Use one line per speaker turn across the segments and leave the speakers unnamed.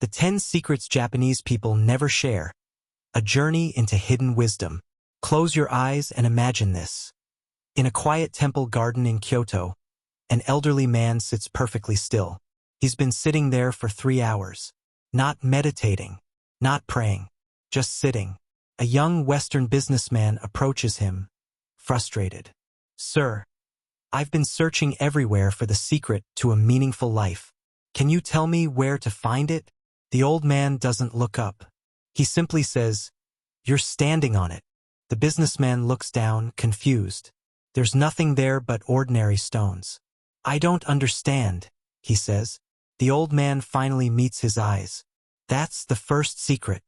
The 10 Secrets Japanese People Never Share. A journey into hidden wisdom. Close your eyes and imagine this. In a quiet temple garden in Kyoto, an elderly man sits perfectly still. He's been sitting there for 3 hours. Not meditating, not praying, just sitting. A young Western businessman approaches him, frustrated. "Sir, I've been searching everywhere for the secret to a meaningful life. Can you tell me where to find it?" The old man doesn't look up. He simply says, "You're standing on it." The businessman looks down, confused. There's nothing there but ordinary stones. "I don't understand," he says. The old man finally meets his eyes. "That's the first secret.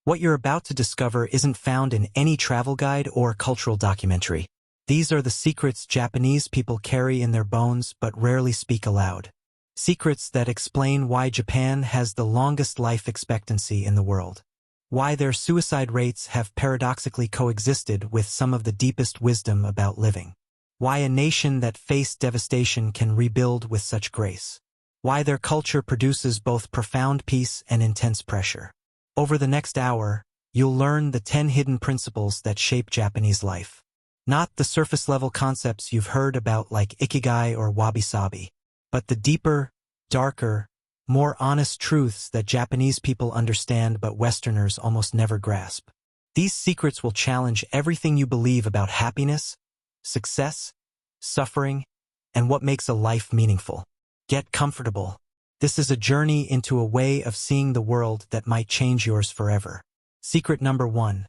What you're about to discover isn't found in any travel guide or cultural documentary. These are the secrets Japanese people carry in their bones but rarely speak aloud. Secrets that explain why Japan has the longest life expectancy in the world. Why their suicide rates have paradoxically coexisted with some of the deepest wisdom about living. Why a nation that faced devastation can rebuild with such grace. Why their culture produces both profound peace and intense pressure. Over the next hour, you'll learn the 10 hidden principles that shape Japanese life. Not the surface-level concepts you've heard about like ikigai or wabi-sabi, but the deeper, darker, more honest truths that Japanese people understand but Westerners almost never grasp. These secrets will challenge everything you believe about happiness, success, suffering, and what makes a life meaningful. Get comfortable. This is a journey into a way of seeing the world that might change yours forever. Secret number 1.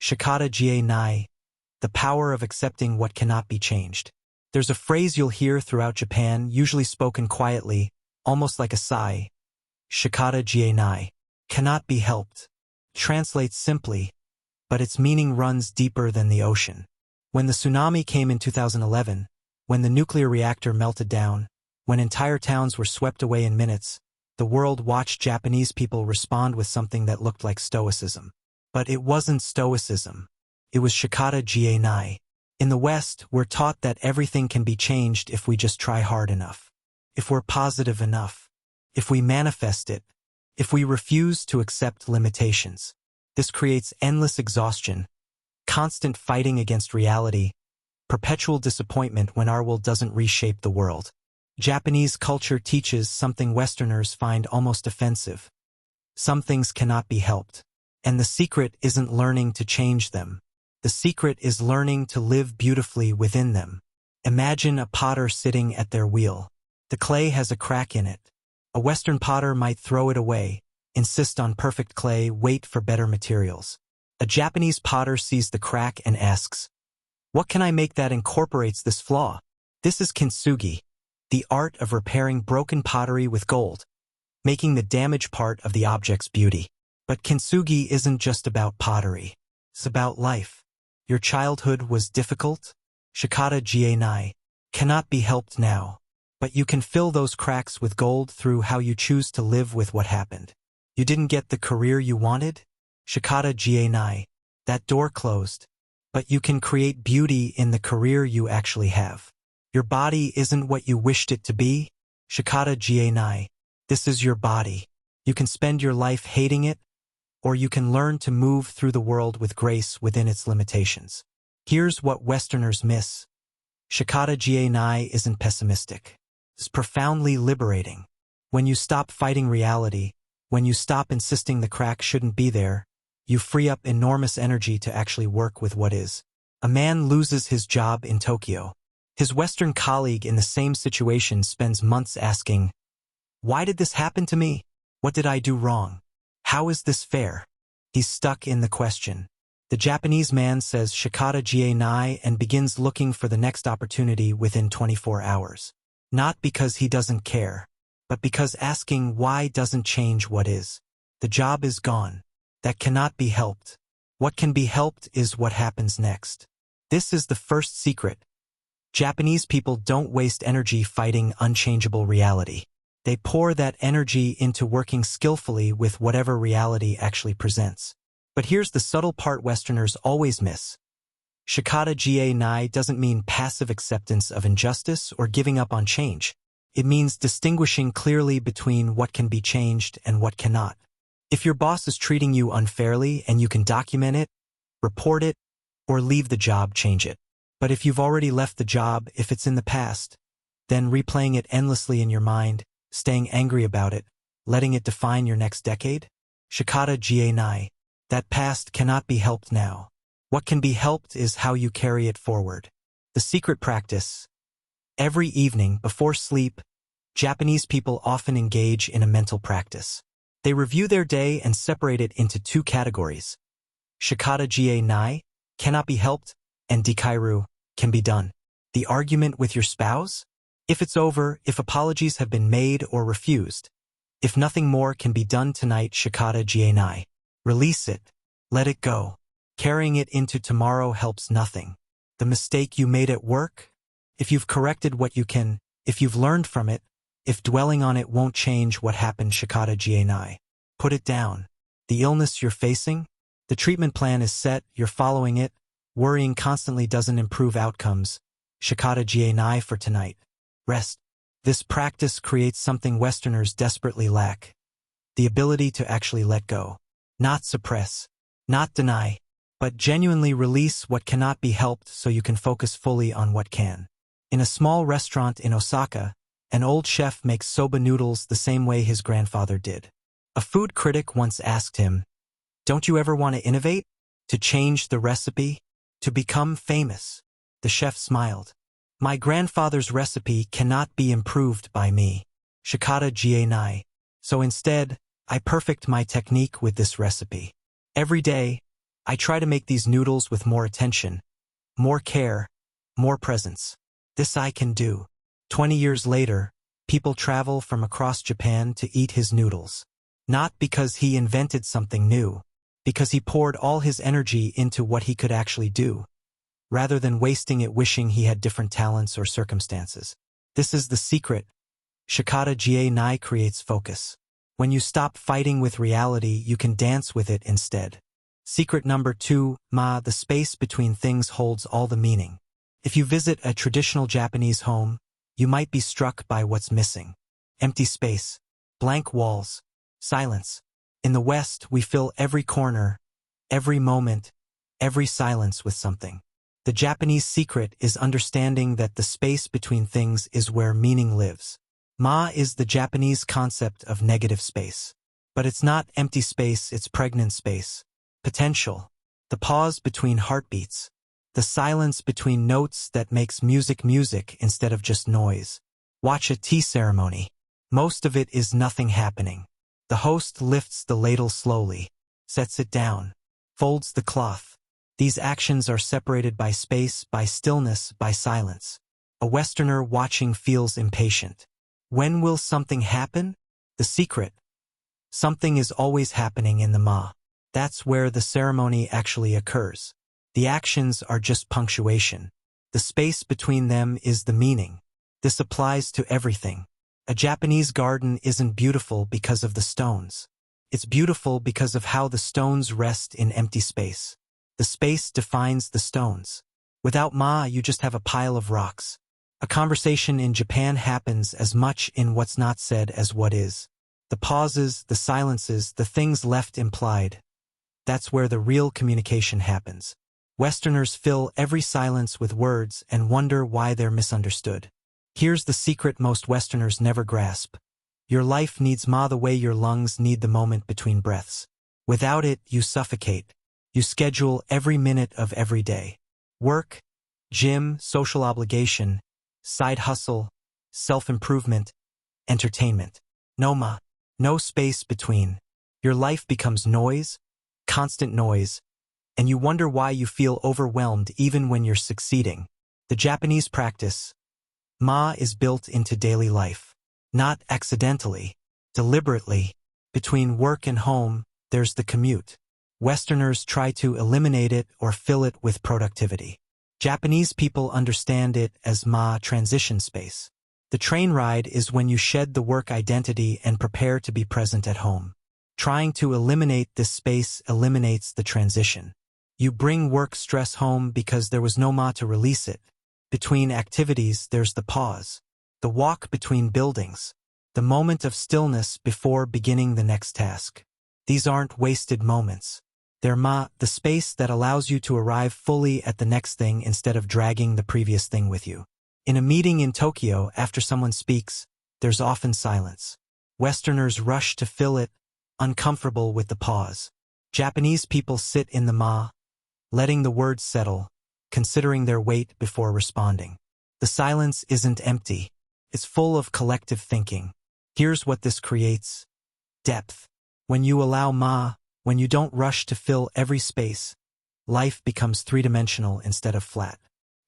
Shikata jie nai, the power of accepting what cannot be changed. There's a phrase you'll hear throughout Japan, usually spoken quietly, almost like a sigh. Shikata jie nai, cannot be helped. Translates simply, but its meaning runs deeper than the ocean. When the tsunami came in 2011, when the nuclear reactor melted down, when entire towns were swept away in minutes, the world watched Japanese people respond with something that looked like stoicism. But it wasn't stoicism. It was shikata jie nai. In the West, we're taught that everything can be changed if we just try hard enough. If we're positive enough. If we manifest it. If we refuse to accept limitations. This creates endless exhaustion, constant fighting against reality, perpetual disappointment when our will doesn't reshape the world. Japanese culture teaches something Westerners find almost offensive. Some things cannot be helped. And the secret isn't learning to change them. The secret is learning to live beautifully within them. Imagine a potter sitting at their wheel. The clay has a crack in it. A Western potter might throw it away, insist on perfect clay, wait for better materials. A Japanese potter sees the crack and asks, "What can I make that incorporates this flaw?" This is kintsugi, the art of repairing broken pottery with gold, making the damaged part of the object's beauty. But kintsugi isn't just about pottery. It's about life. Your childhood was difficult? Shikata jie nai, cannot be helped now. But you can fill those cracks with gold through how you choose to live with what happened. You didn't get the career you wanted? Shikata jie nai, that door closed. But you can create beauty in the career you actually have. Your body isn't what you wished it to be? Shikata jie nai, this is your body. You can spend your life hating it, or you can learn to move through the world with grace within its limitations. Here's what Westerners miss. Shikata jie nai isn't pessimistic. It's profoundly liberating. When you stop fighting reality, when you stop insisting the crack shouldn't be there, you free up enormous energy to actually work with what is. A man loses his job in Tokyo. His Western colleague in the same situation spends months asking, "Why did this happen to me? What did I do wrong? How is this fair?" He's stuck in the question. The Japanese man says shikata jie nai and begins looking for the next opportunity within 24 hours. Not because he doesn't care, but because asking why doesn't change what is. The job is gone. That cannot be helped. What can be helped is what happens next. This is the first secret. Japanese people don't waste energy fighting unchangeable reality. They pour that energy into working skillfully with whatever reality actually presents. But here's the subtle part Westerners always miss. Shikata jie nai doesn't mean passive acceptance of injustice or giving up on change. It means distinguishing clearly between what can be changed and what cannot. If your boss is treating you unfairly and you can document it, report it, or leave the job, change it. But if you've already left the job, if it's in the past, then replaying it endlessly in your mind, staying angry about it, letting it define your next decade? Shikata ga nai. That past cannot be helped now. What can be helped is how you carry it forward. The secret practice. Every evening, before sleep, Japanese people often engage in a mental practice. They review their day and separate it into two categories. Shikata ga nai, cannot be helped, and dikairu, can be done. The argument with your spouse? If it's over, if apologies have been made or refused. If nothing more can be done tonight, shikata ga nai. Release it. Let it go. Carrying it into tomorrow helps nothing. The mistake you made at work? If you've corrected what you can, if you've learned from it, if dwelling on it won't change what happened, shikata ga nai. Put it down. The illness you're facing? The treatment plan is set, you're following it. Worrying constantly doesn't improve outcomes. Shikata ga nai for tonight. Rest. This practice creates something Westerners desperately lack. The ability to actually let go. Not suppress. Not deny. But genuinely release what cannot be helped so you can focus fully on what can. In a small restaurant in Osaka, an old chef makes soba noodles the same way his grandfather did. A food critic once asked him, "Don't you ever want to innovate? To change the recipe? To become famous?" The chef smiled. "My grandfather's recipe cannot be improved by me. Shikata ga nai. So instead, I perfect my technique with this recipe. Every day, I try to make these noodles with more attention, more care, more presence. This I can do." 20 years later, people travel from across Japan to eat his noodles. Not because he invented something new, because he poured all his energy into what he could actually do, rather than wasting it wishing he had different talents or circumstances. This is the secret. Shikata ga nai creates focus. When you stop fighting with reality, you can dance with it instead. Secret number 2, the space between things holds all the meaning. If you visit a traditional Japanese home, you might be struck by what's missing. Empty space, blank walls, silence. In the West, we fill every corner, every moment, every silence with something. The Japanese secret is understanding that the space between things is where meaning lives. Is the Japanese concept of negative space. But it's not empty space, it's pregnant space. Potential. The pause between heartbeats. The silence between notes that makes music instead of just noise. Watch a tea ceremony. Most of it is nothing happening. The host lifts the ladle slowly, sets it down, folds the cloth. These actions are separated by space, by stillness, by silence. A Westerner watching feels impatient. When will something happen? The secret. Something is always happening in the ma. That's where the ceremony actually occurs. The actions are just punctuation. The space between them is the meaning. This applies to everything. A Japanese garden isn't beautiful because of the stones. It's beautiful because of how the stones rest in empty space. The space defines the stones. Without you just have a pile of rocks. A conversation in Japan happens as much in what's not said as what is. The pauses, the silences, the things left implied. That's where the real communication happens. Westerners fill every silence with words and wonder why they're misunderstood. Here's the secret most Westerners never grasp. Your life needs the way your lungs need the moment between breaths. Without it, you suffocate. You schedule every minute of every day. Work, gym, social obligation, side hustle, self-improvement, entertainment. No space between. Your life becomes noise, constant noise, and you wonder why you feel overwhelmed even when you're succeeding. The Japanese practice, is built into daily life. Not accidentally, deliberately. Between work and home, there's the commute. Westerners try to eliminate it or fill it with productivity. Japanese people understand it as transition space. The train ride is when you shed the work identity and prepare to be present at home. Trying to eliminate this space eliminates the transition. You bring work stress home because there was no to release it. Between activities, there's the pause. the walk between buildings, the moment of stillness before beginning the next task. These aren't wasted moments. They're the space that allows you to arrive fully at the next thing instead of dragging the previous thing with you. In a meeting in Tokyo, after someone speaks, there's often silence. Westerners rush to fill it, uncomfortable with the pause. Japanese people sit in the letting the words settle, considering their weight before responding. The silence isn't empty. It's full of collective thinking. Here's what this creates: depth. When you allow when you don't rush to fill every space, life becomes three-dimensional instead of flat.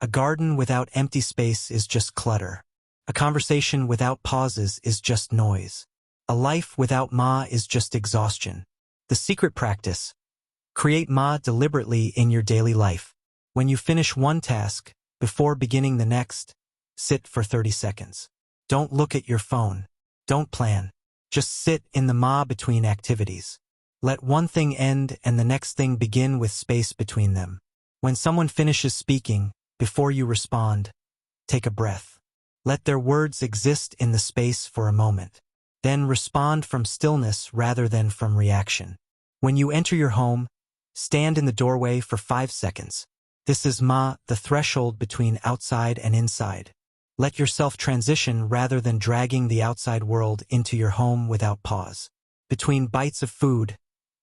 A garden without empty space is just clutter. A conversation without pauses is just noise. A life without is just exhaustion. The secret practice: create deliberately in your daily life. When you finish one task, before beginning the next, sit for 30 seconds. Don't look at your phone. Don't plan. Just sit in the between activities. Let one thing end and the next thing begin with space between them. When someone finishes speaking, before you respond, take a breath. Let their words exist in the space for a moment. Then respond from stillness rather than from reaction. When you enter your home, stand in the doorway for 5 seconds. This is the threshold between outside and inside. Let yourself transition rather than dragging the outside world into your home without pause. Between bites of food,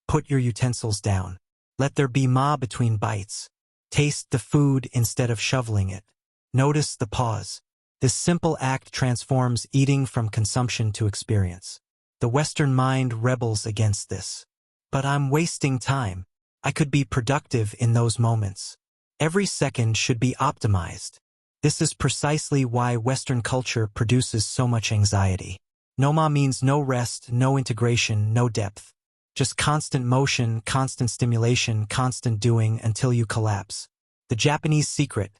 put your utensils down. Let there be between bites. Taste the food instead of shoveling it. Notice the pause. This simple act transforms eating from consumption to experience. The Western mind rebels against this. But I'm wasting time. I could be productive in those moments. Every second should be optimized. This is precisely why Western culture produces so much anxiety. No means no rest, no integration, no depth. Just constant motion, constant stimulation, constant doing until you collapse. The Japanese secret: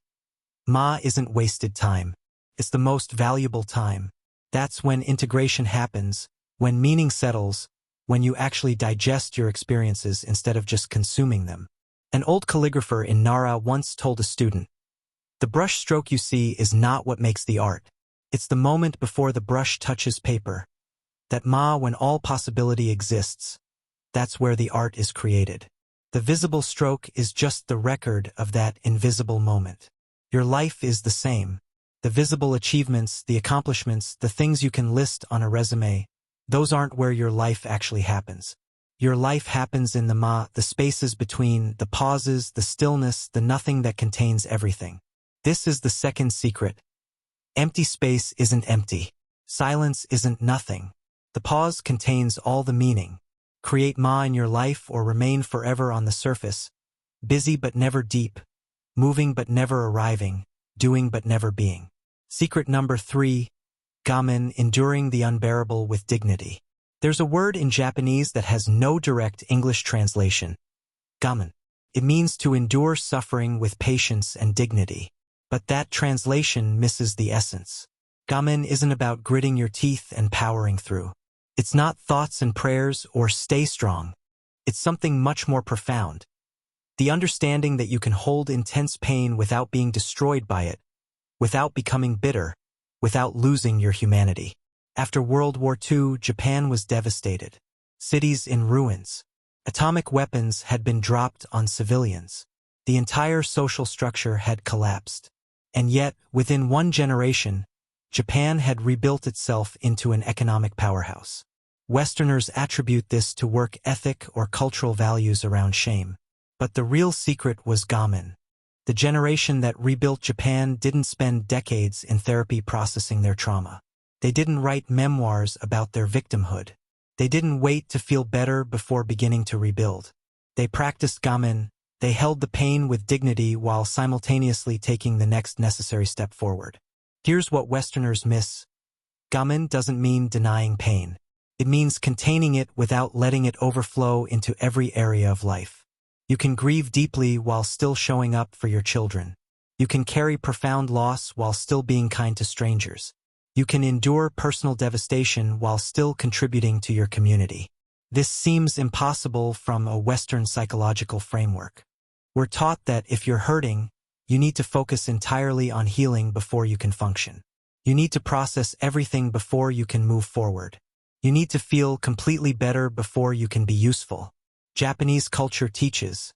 isn't wasted time. It's the most valuable time. That's when integration happens, when meaning settles, when you actually digest your experiences instead of just consuming them. An old calligrapher in Nara once told a student, "The brush stroke you see is not what makes the art. It's the moment before the brush touches paper. That when all possibility exists, that's where the art is created. The visible stroke is just the record of that invisible moment. Your life is the same. The visible achievements, the accomplishments, the things you can list on a resume, those aren't where your life actually happens. Your life happens in the spaces between, the pauses, the stillness, the nothing that contains everything. This is the second secret. Empty space isn't empty. Silence isn't nothing. The pause contains all the meaning. Create in your life or remain forever on the surface, busy but never deep, moving but never arriving, doing but never being. Secret number 3, gamen, enduring the unbearable with dignity. There's a word in Japanese that has no direct English translation. Gamen. It means to endure suffering with patience and dignity. But that translation misses the essence. Gamen isn't about gritting your teeth and powering through. It's not thoughts and prayers or stay strong. It's something much more profound. The understanding that you can hold intense pain without being destroyed by it, without becoming bitter, without losing your humanity. After World War II, Japan was devastated. Cities in ruins. Atomic weapons had been dropped on civilians. The entire social structure had collapsed. And yet, within one generation, Japan had rebuilt itself into an economic powerhouse. Westerners attribute this to work ethic or cultural values around shame. But the real secret was gamen. The generation that rebuilt Japan didn't spend decades in therapy processing their trauma. They didn't write memoirs about their victimhood. They didn't wait to feel better before beginning to rebuild. They practiced gamen. They held the pain with dignity while simultaneously taking the next necessary step forward. Here's what Westerners miss. Gamen doesn't mean denying pain. It means containing it without letting it overflow into every area of life. You can grieve deeply while still showing up for your children. You can carry profound loss while still being kind to strangers. You can endure personal devastation while still contributing to your community. This seems impossible from a Western psychological framework. We're taught that if you're hurting, you need to focus entirely on healing before you can function. You need to process everything before you can move forward. You need to feel completely better before you can be useful. Japanese culture teaches,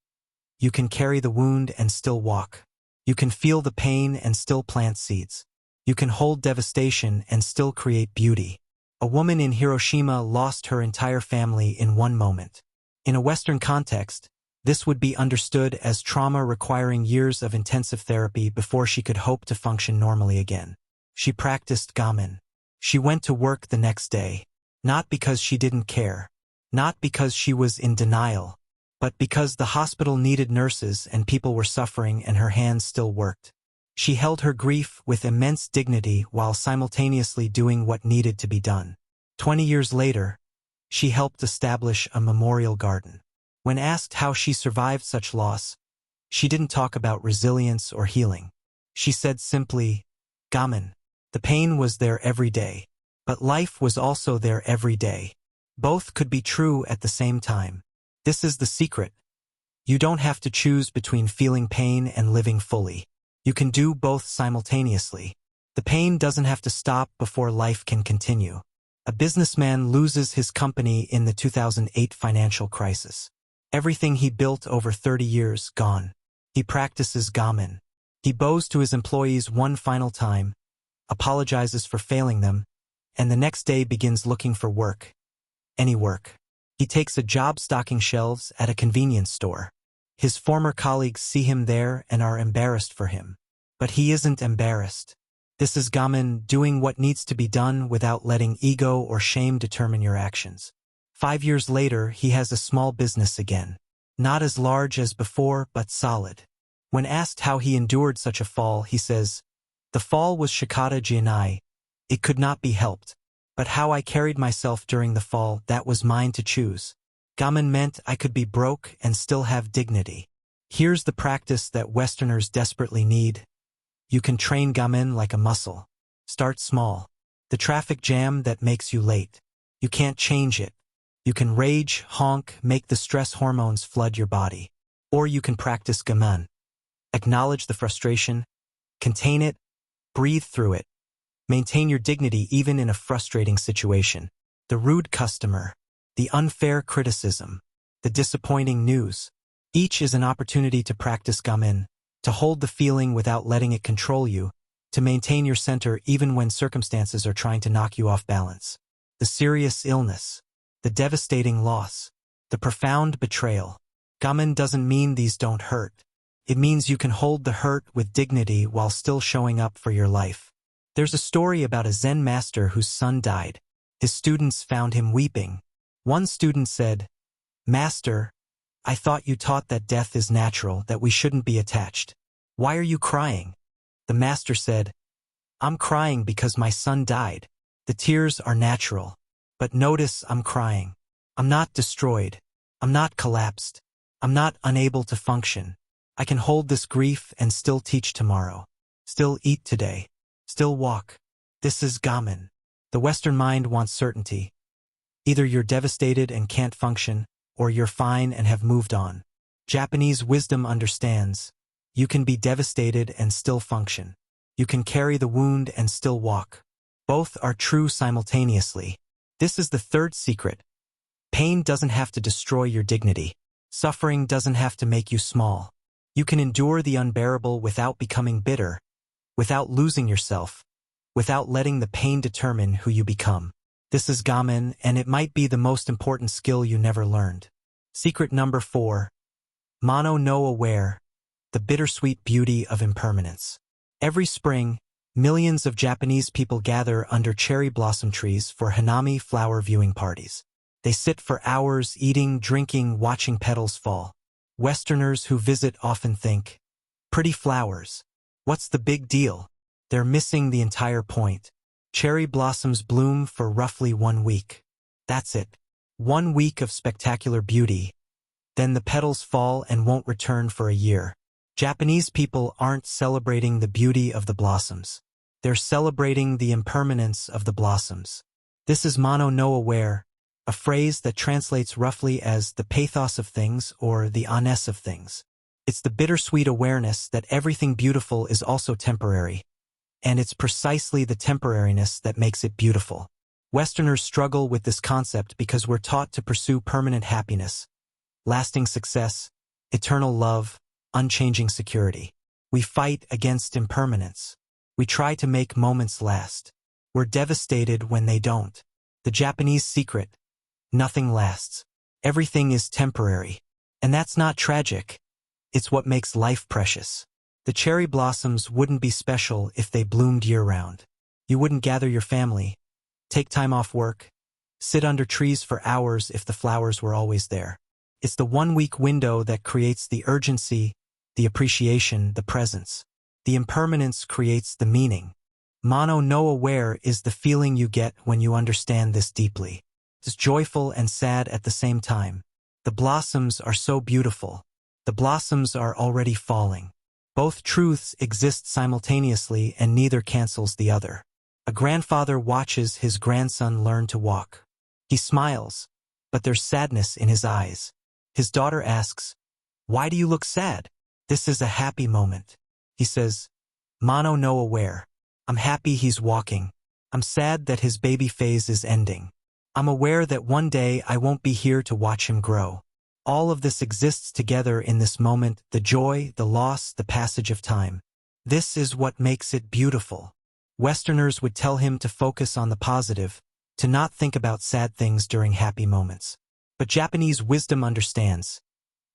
you can carry the wound and still walk. You can feel the pain and still plant seeds. You can hold devastation and still create beauty. A woman in Hiroshima lost her entire family in one moment. In a Western context, this would be understood as trauma requiring years of intensive therapy before she could hope to function normally again. She practiced gamin. She went to work the next day, not because she didn't care, not because she was in denial, but because the hospital needed nurses and people were suffering and her hands still worked. She held her grief with immense dignity while simultaneously doing what needed to be done. 20 years later, she helped establish a memorial garden. When asked how she survived such loss, she didn't talk about resilience or healing. She said simply, gamin. The pain was there every day, but life was also there every day. Both could be true at the same time. This is the secret. You don't have to choose between feeling pain and living fully. You can do both simultaneously. The pain doesn't have to stop before life can continue. A businessman loses his company in the 2008 financial crisis. Everything he built over 30 years gone. He practices gamin. He bows to his employees one final time, apologizes for failing them, and the next day begins looking for work. Any work. He takes a job stocking shelves at a convenience store. His former colleagues see him there and are embarrassed for him. But he isn't embarrassed. This is gamin, doing what needs to be done without letting ego or shame determine your actions. 5 years later, he has a small business again. Not as large as before, but solid. When asked how he endured such a fall, he says, "The fall was shikata jinai. It could not be helped. But how I carried myself during the fall, that was mine to choose." Gamin meant I could be broke and still have dignity. Here's the practice that Westerners desperately need. You can train gamin like a muscle. Start small. The traffic jam that makes you late. You can't change it. You can rage, honk, make the stress hormones flood your body. Or you can practice gamin. Acknowledge the frustration, contain it, breathe through it. Maintain your dignity even in a frustrating situation. The rude customer, the unfair criticism, the disappointing news. Each is an opportunity to practice gamin, to hold the feeling without letting it control you, to maintain your center even when circumstances are trying to knock you off balance. The serious illness, the devastating loss, the profound betrayal. Gamin doesn't mean these don't hurt. It means you can hold the hurt with dignity while still showing up for your life. There's a story about a Zen master whose son died. His students found him weeping. One student said, "Master, I thought you taught that death is natural, that we shouldn't be attached. Why are you crying?" The master said, "I'm crying because my son died. The tears are natural. But notice I'm crying. I'm not destroyed. I'm not collapsed. I'm not unable to function. I can hold this grief and still teach tomorrow. Still eat today. Still walk. This is gamin." The Western mind wants certainty. Either you're devastated and can't function, or you're fine and have moved on. Japanese wisdom understands. You can be devastated and still function. You can carry the wound and still walk. Both are true simultaneously. This is the third secret. Pain doesn't have to destroy your dignity. Suffering doesn't have to make you small. You can endure the unbearable without becoming bitter, without losing yourself, without letting the pain determine who you become. This is gamin, and it might be the most important skill you never learned. Secret number 4. Mono no aware, the bittersweet beauty of impermanence. Every spring, millions of Japanese people gather under cherry blossom trees for hanami flower viewing parties. They sit for hours eating, drinking, watching petals fall. Westerners who visit often think, "Pretty flowers. What's the big deal?" They're missing the entire point. Cherry blossoms bloom for roughly 1 week. That's it. 1 week of spectacular beauty. Then the petals fall and won't return for a year. Japanese people aren't celebrating the beauty of the blossoms. They're celebrating the impermanence of the blossoms. This is mono no aware, a phrase that translates roughly as the pathos of things or the honest of things. It's the bittersweet awareness that everything beautiful is also temporary. And it's precisely the temporariness that makes it beautiful. Westerners struggle with this concept because we're taught to pursue permanent happiness, lasting success, eternal love, unchanging security. We fight against impermanence. We try to make moments last. We're devastated when they don't. The Japanese secret: nothing lasts. Everything is temporary. And that's not tragic. It's what makes life precious. The cherry blossoms wouldn't be special if they bloomed year-round. You wouldn't gather your family, take time off work, sit under trees for hours if the flowers were always there. It's the 1 week window that creates the urgency, the appreciation, the presence. The impermanence creates the meaning. Mono no aware is the feeling you get when you understand this deeply. It's joyful and sad at the same time. The blossoms are so beautiful. The blossoms are already falling. Both truths exist simultaneously and neither cancels the other. A grandfather watches his grandson learn to walk. He smiles, but there's sadness in his eyes. His daughter asks, "Why do you look sad?" "This is a happy moment." He says, "Mono no aware. I'm happy he's walking. I'm sad that his baby phase is ending. I'm aware that one day I won't be here to watch him grow." All of this exists together in this moment, the joy, the loss, the passage of time. This is what makes it beautiful. Westerners would tell him to focus on the positive, to not think about sad things during happy moments. But Japanese wisdom understands.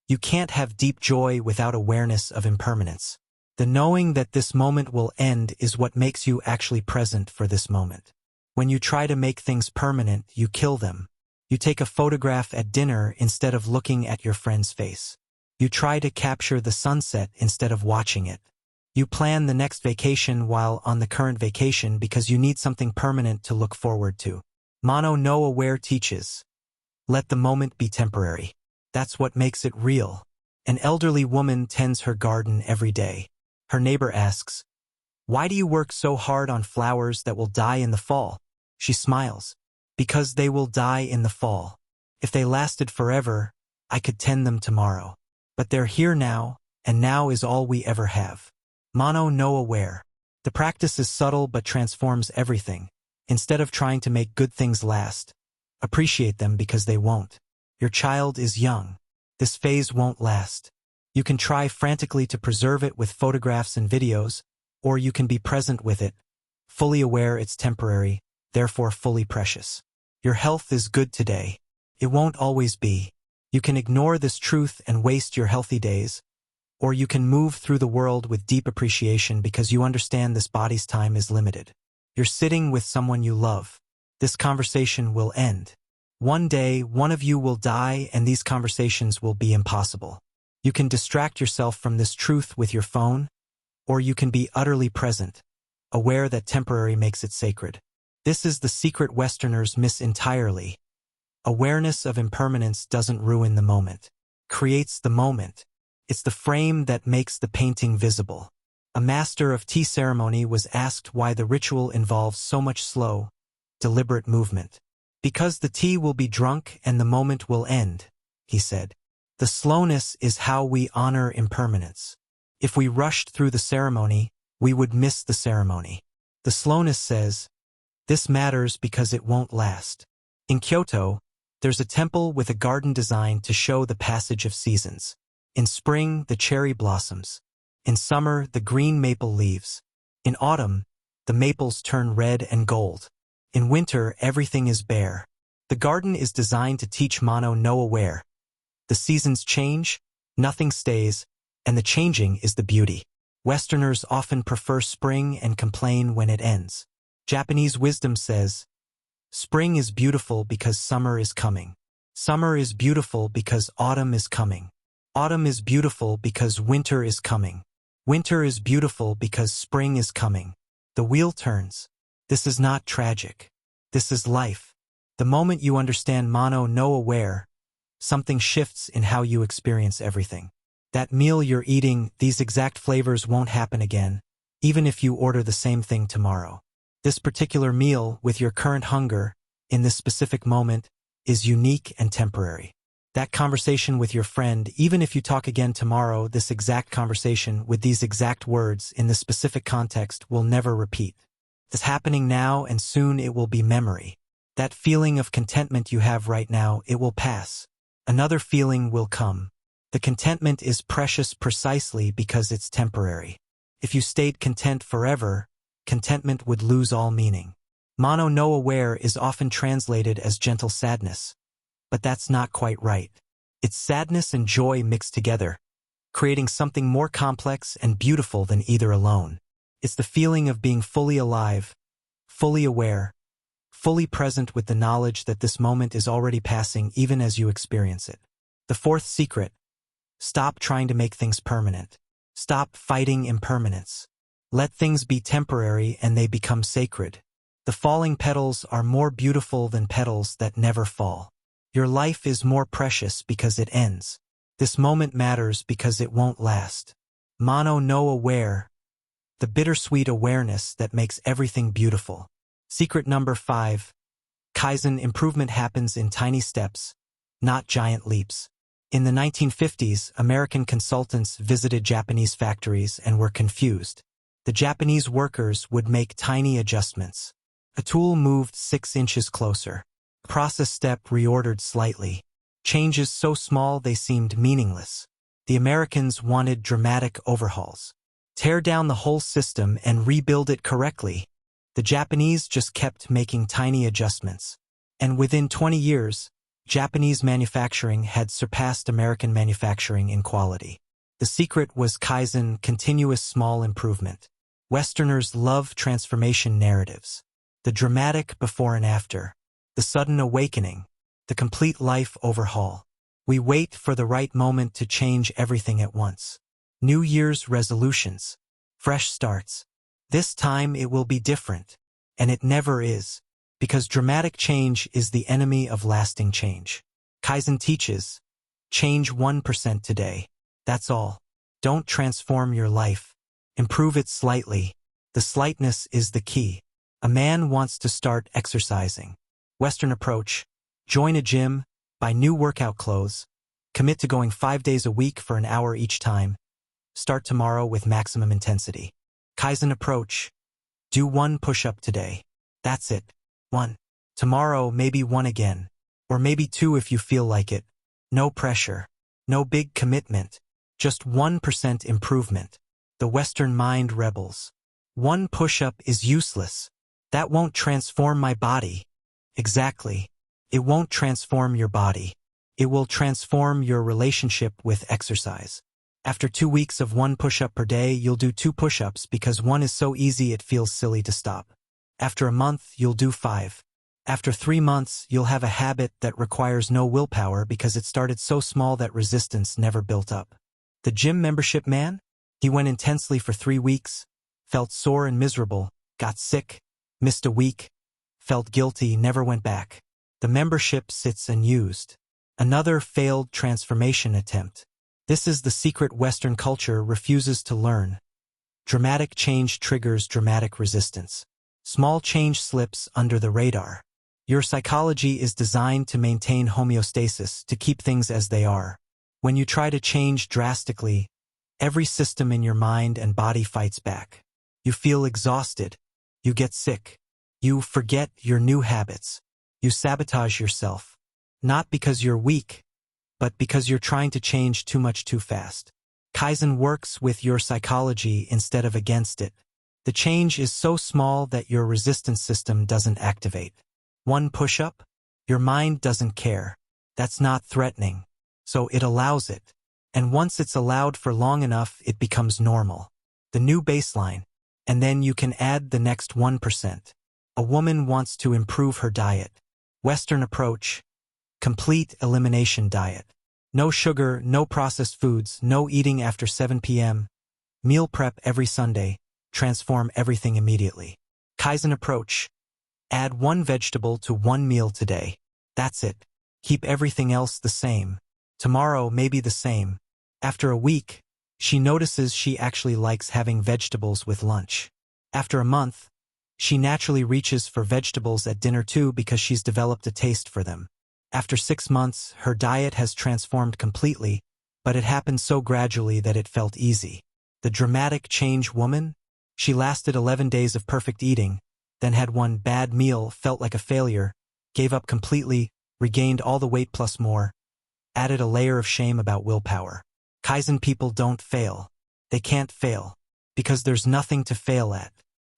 You can't have deep joy without awareness of impermanence. The knowing that this moment will end is what makes you actually present for this moment. When you try to make things permanent, you kill them. You take a photograph at dinner instead of looking at your friend's face. You try to capture the sunset instead of watching it. You plan the next vacation while on the current vacation because you need something permanent to look forward to. Mono no aware teaches. Let the moment be temporary. That's what makes it real. An elderly woman tends her garden every day. Her neighbor asks, "Why do you work so hard on flowers that will die in the fall?" She smiles. "Because they will die in the fall. If they lasted forever, I could tend them tomorrow. But they're here now, and now is all we ever have." Mono no aware. The practice is subtle but transforms everything. Instead of trying to make good things last, appreciate them because they won't. Your child is young. This phase won't last. You can try frantically to preserve it with photographs and videos, or you can be present with it, fully aware it's temporary, therefore fully precious. Your health is good today. It won't always be. You can ignore this truth and waste your healthy days, or you can move through the world with deep appreciation because you understand this body's time is limited. You're sitting with someone you love. This conversation will end. One day, one of you will die and these conversations will be impossible. You can distract yourself from this truth with your phone, or you can be utterly present, aware that temporary makes it sacred. This is the secret Westerners miss entirely. Awareness of impermanence doesn't ruin the moment. Creates the moment. It's the frame that makes the painting visible. A master of tea ceremony was asked why the ritual involves so much slow, deliberate movement. "Because the tea will be drunk and the moment will end," he said. The slowness is how we honor impermanence. If we rushed through the ceremony, we would miss the ceremony. The slowness says, "This matters because it won't last." In Kyoto, there's a temple with a garden designed to show the passage of seasons. In spring, the cherry blossoms. In summer, the green maple leaves. In autumn, the maples turn red and gold. In winter, everything is bare. The garden is designed to teach Mono no aware. The seasons change, nothing stays, and the changing is the beauty. Westerners often prefer spring and complain when it ends. Japanese wisdom says, "Spring is beautiful because summer is coming. Summer is beautiful because autumn is coming. Autumn is beautiful because winter is coming. Winter is beautiful because spring is coming." The wheel turns. This is not tragic. This is life. The moment you understand Mono no aware, something shifts in how you experience everything. That meal you're eating, these exact flavors won't happen again, even if you order the same thing tomorrow. This particular meal, with your current hunger, in this specific moment, is unique and temporary. That conversation with your friend, even if you talk again tomorrow, this exact conversation with these exact words in this specific context will never repeat. It's happening now and soon it will be memory. That feeling of contentment you have right now, it will pass. Another feeling will come. The contentment is precious precisely because it's temporary. If you stayed content forever, contentment would lose all meaning. Mono no aware is often translated as gentle sadness. But that's not quite right. It's sadness and joy mixed together, creating something more complex and beautiful than either alone. It's the feeling of being fully alive, fully aware, fully present with the knowledge that this moment is already passing even as you experience it. The fourth secret: stop trying to make things permanent. Stop fighting impermanence. Let things be temporary and they become sacred. The falling petals are more beautiful than petals that never fall. Your life is more precious because it ends. This moment matters because it won't last. Mono no aware, the bittersweet awareness that makes everything beautiful. Secret number 5. Kaizen improvement happens in tiny steps, not giant leaps. In the 1950s, American consultants visited Japanese factories and were confused. The Japanese workers would make tiny adjustments. A tool moved 6 inches closer. Process step reordered slightly. Changes so small they seemed meaningless. The Americans wanted dramatic overhauls. Tear down the whole system and rebuild it correctly. The Japanese just kept making tiny adjustments. And within 20 years, Japanese manufacturing had surpassed American manufacturing in quality. The secret was Kaizen, continuous small improvement. Westerners love transformation narratives. The dramatic before and after. The sudden awakening, the complete life overhaul. We wait for the right moment to change everything at once. New Year's resolutions, fresh starts. This time it will be different, and it never is, because dramatic change is the enemy of lasting change. Kaizen teaches, change 1% today. That's all. Don't transform your life. Improve it slightly. The slightness is the key. A man wants to start exercising. Western approach: join a gym, buy new workout clothes, commit to going 5 days a week for an hour each time, start tomorrow with maximum intensity. Kaizen approach: do 1 push-up today. That's it. 1. Tomorrow maybe 1 again, or maybe 2 if you feel like it. No pressure, no big commitment, just 1% improvement. The Western mind rebels. 1 push-up is useless. That won't transform my body. Exactly. It won't transform your body. It will transform your relationship with exercise. After 2 weeks of 1 push-up per day, you'll do 2 push-ups because 1 is so easy it feels silly to stop. After a month, you'll do 5. After 3 months, you'll have a habit that requires no willpower because it started so small that resistance never built up. The gym membership man? He went intensely for 3 weeks, felt sore and miserable, got sick, missed a week, felt guilty, never went back. The membership sits unused. Another failed transformation attempt. This is the secret Western culture refuses to learn. Dramatic change triggers dramatic resistance. Small change slips under the radar. Your psychology is designed to maintain homeostasis, to keep things as they are. When you try to change drastically, every system in your mind and body fights back. You feel exhausted. You get sick. You forget your new habits. You sabotage yourself. Not because you're weak, but because you're trying to change too much too fast. Kaizen works with your psychology instead of against it. The change is so small that your resistance system doesn't activate. 1 push-up? Your mind doesn't care. That's not threatening. So it allows it. And once it's allowed for long enough, it becomes normal. The new baseline. And then you can add the next 1%. A woman wants to improve her diet. Western approach: complete elimination diet. No sugar, no processed foods, no eating after 7 p.m. Meal prep every Sunday. Transform everything immediately. Kaizen approach: add 1 vegetable to 1 meal today. That's it. Keep everything else the same. Tomorrow may be the same. After a week, she notices she actually likes having vegetables with lunch. After a month, she naturally reaches for vegetables at dinner too because she's developed a taste for them. After 6 months, her diet has transformed completely, but it happened so gradually that it felt easy. The dramatic change woman? She lasted 11 days of perfect eating, then had one bad meal, felt like a failure, gave up completely, regained all the weight plus more, added a layer of shame about willpower. Kaizen people don't fail. They can't fail, because there's nothing to fail at.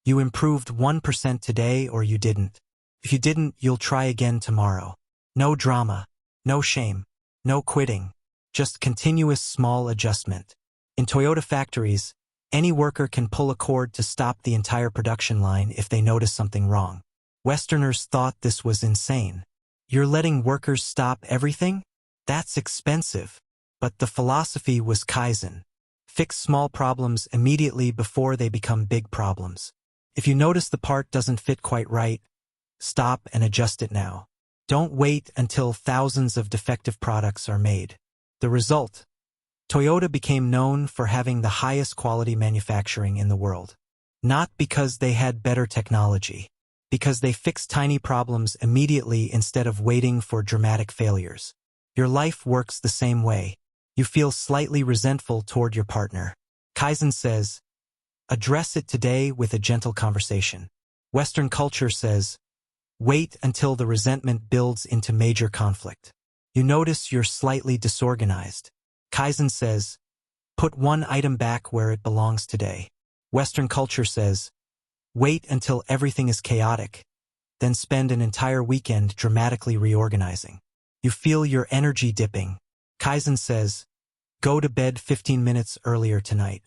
You improved 1% today or you didn't. If you didn't, you'll try again tomorrow. No drama, no shame, no quitting, just continuous small adjustment. In Toyota factories, any worker can pull a cord to stop the entire production line if they notice something wrong. Westerners thought this was insane. You're letting workers stop everything? That's expensive. But the philosophy was Kaizen. Fix small problems immediately before they become big problems. If you notice the part doesn't fit quite right, stop and adjust it now. Don't wait until thousands of defective products are made. The result? Toyota became known for having the highest quality manufacturing in the world. Not because they had better technology, because they fixed tiny problems immediately instead of waiting for dramatic failures. Your life works the same way. You feel slightly resentful toward your partner. Kaizen says, address it today with a gentle conversation. Western culture says, wait until the resentment builds into major conflict. You notice you're slightly disorganized. Kaizen says, put one item back where it belongs today. Western culture says, wait until everything is chaotic, then spend an entire weekend dramatically reorganizing. You feel your energy dipping. Kaizen says, go to bed 15 minutes earlier tonight.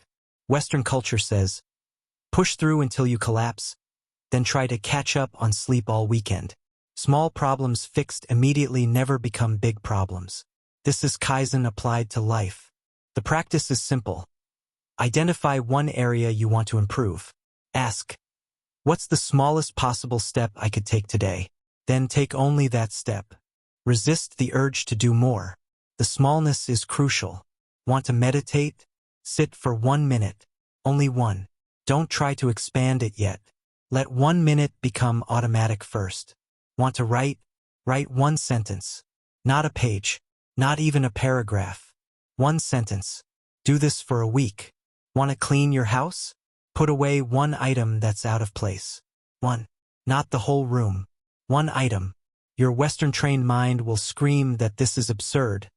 Western culture says, push through until you collapse, then try to catch up on sleep all weekend. Small problems fixed immediately never become big problems. This is Kaizen applied to life. The practice is simple. Identify one area you want to improve. Ask, what's the smallest possible step I could take today? Then take only that step. Resist the urge to do more. The smallness is crucial. Want to meditate? Sit for 1 minute. Only one. Don't try to expand it yet. Let 1 minute become automatic first. Want to write? Write 1 sentence. Not a page. Not even a paragraph. 1 sentence. Do this for a week. Want to clean your house? Put away 1 item that's out of place. 1. Not the whole room. 1 item. Your Western-trained mind will scream that this is absurd,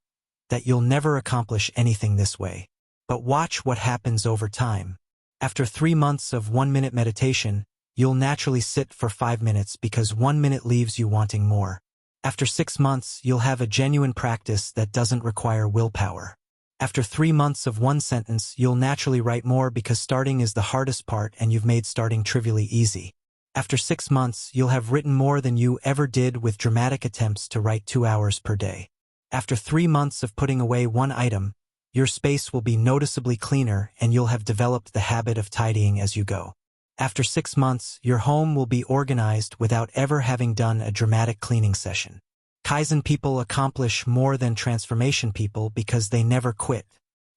that you'll never accomplish anything this way. But watch what happens over time. After 3 months of 1-minute meditation, you'll naturally sit for 5 minutes because 1 minute leaves you wanting more. After 6 months, you'll have a genuine practice that doesn't require willpower. After 3 months of 1 sentence, you'll naturally write more because starting is the hardest part and you've made starting trivially easy. After 6 months, you'll have written more than you ever did with dramatic attempts to write 2 hours per day. After 3 months of putting away 1 item, your space will be noticeably cleaner and you'll have developed the habit of tidying as you go. After 6 months, your home will be organized without ever having done a dramatic cleaning session. Kaizen people accomplish more than transformation people because they never quit.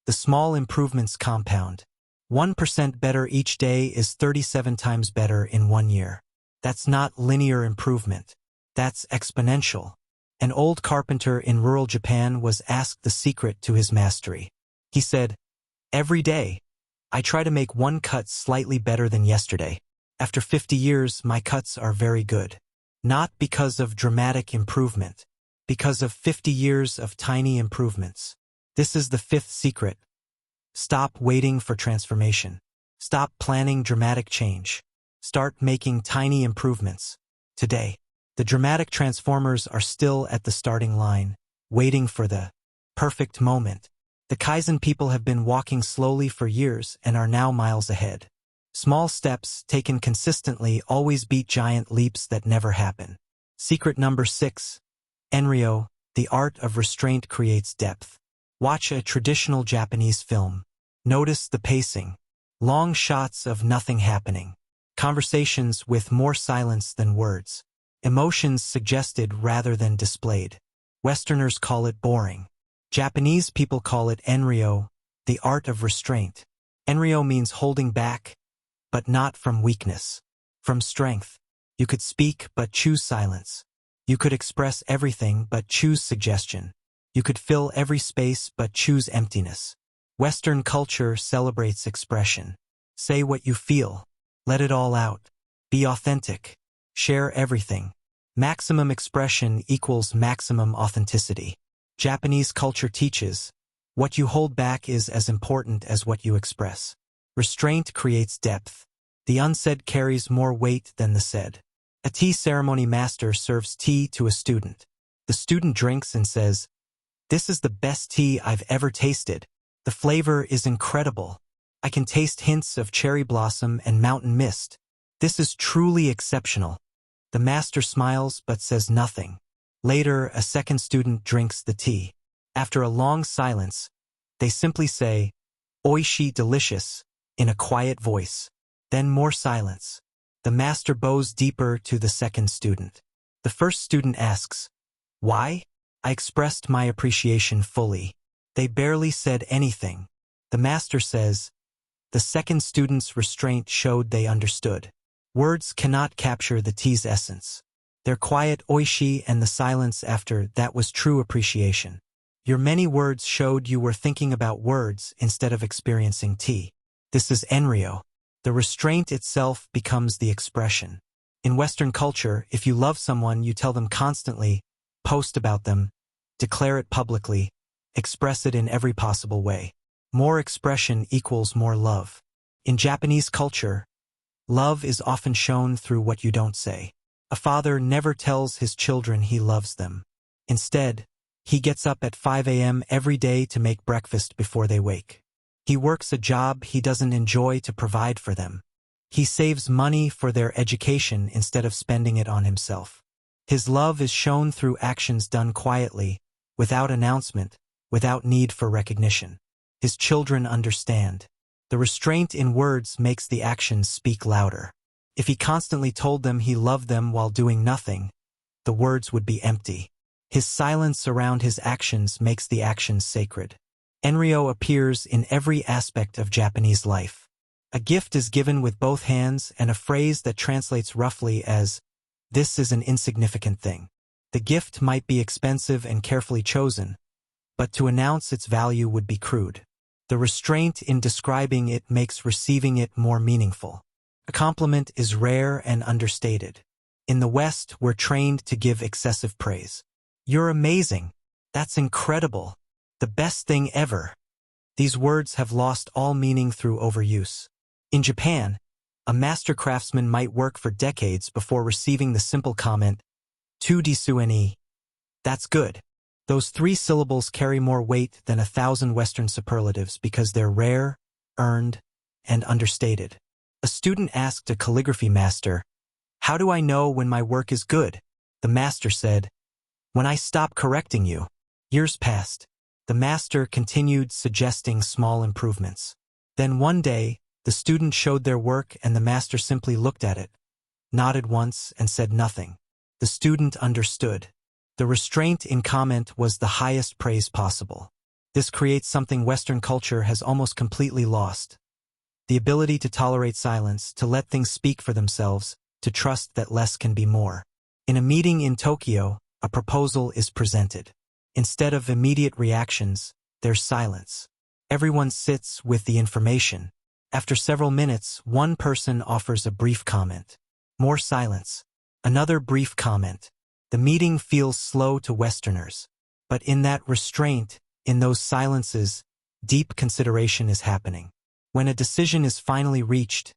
The small improvements compound. 1% better each day is 37 times better in 1 year. That's not linear improvement. That's exponential. An old carpenter in rural Japan was asked the secret to his mastery. He said, every day, I try to make 1 cut slightly better than yesterday. After 50 years, my cuts are very good. Not because of dramatic improvement, because of 50 years of tiny improvements. This is the 5th secret. Stop waiting for transformation. Stop planning dramatic change. Start making tiny improvements. Today, the dramatic transformers are still at the starting line, waiting for the perfect moment. The Kaizen people have been walking slowly for years and are now miles ahead. Small steps taken consistently always beat giant leaps that never happen. Secret number 6. Enryo, the art of restraint creates depth. Watch a traditional Japanese film. Notice the pacing. Long shots of nothing happening. Conversations with more silence than words. Emotions suggested rather than displayed. Westerners call it boring. Japanese people call it enryo, the art of restraint. Enryo means holding back, but not from weakness. From strength. You could speak but choose silence. You could express everything but choose suggestion. You could fill every space but choose emptiness. Western culture celebrates expression. Say what you feel. Let it all out. Be authentic. Share everything. Maximum expression equals maximum authenticity. Japanese culture teaches, what you hold back is as important as what you express. Restraint creates depth. The unsaid carries more weight than the said. A tea ceremony master serves tea to a student. The student drinks and says, "This is the best tea I've ever tasted. The flavor is incredible. I can taste hints of cherry blossom and mountain mist. This is truly exceptional." The master smiles but says nothing. Later, a second student drinks the tea. After a long silence, they simply say, "Oishi, delicious," in a quiet voice. Then more silence. The master bows deeper to the second student. The first student asks, "Why?" "I expressed my appreciation fully. They barely said anything." The master says, "The second student's restraint showed they understood. Words cannot capture the tea's essence. Their quiet oishi and the silence after that was true appreciation. Your many words showed you were thinking about words instead of experiencing tea. This is enryo. The restraint itself becomes the expression. In Western culture, if you love someone, you tell them constantly, post about them, declare it publicly, express it in every possible way. More expression equals more love. In Japanese culture, love is often shown through what you don't say. A father never tells his children he loves them. Instead, he gets up at 5 a.m. every day to make breakfast before they wake. He works a job he doesn't enjoy to provide for them. He saves money for their education instead of spending it on himself. His love is shown through actions done quietly, without announcement, without need for recognition. His children understand. The restraint in words makes the actions speak louder. If he constantly told them he loved them while doing nothing, the words would be empty. His silence around his actions makes the actions sacred. Enryo appears in every aspect of Japanese life. A gift is given with both hands and a phrase that translates roughly as, "This is an insignificant thing." The gift might be expensive and carefully chosen, but to announce its value would be crude. The restraint in describing it makes receiving it more meaningful. A compliment is rare and understated. In the West, we're trained to give excessive praise. "You're amazing. That's incredible. The best thing ever." These words have lost all meaning through overuse. In Japan, a master craftsman might work for decades before receiving the simple comment, "Tu desu ni." That's good. Those 3 syllables carry more weight than 1,000 Western superlatives because they're rare, earned, and understated. A student asked a calligraphy master, "How do I know when my work is good?" The master said, "When I stop correcting you." Years passed. The master continued suggesting small improvements. Then one day, the student showed their work and the master simply looked at it, nodded once, and said nothing. The student understood. The restraint in comment was the highest praise possible. This creates something Western culture has almost completely lost. The ability to tolerate silence, to let things speak for themselves, to trust that less can be more. In a meeting in Tokyo, a proposal is presented. Instead of immediate reactions, there's silence. Everyone sits with the information. After several minutes, one person offers a brief comment. More silence. Another brief comment. The meeting feels slow to Westerners. But in that restraint, in those silences, deep consideration is happening. When a decision is finally reached,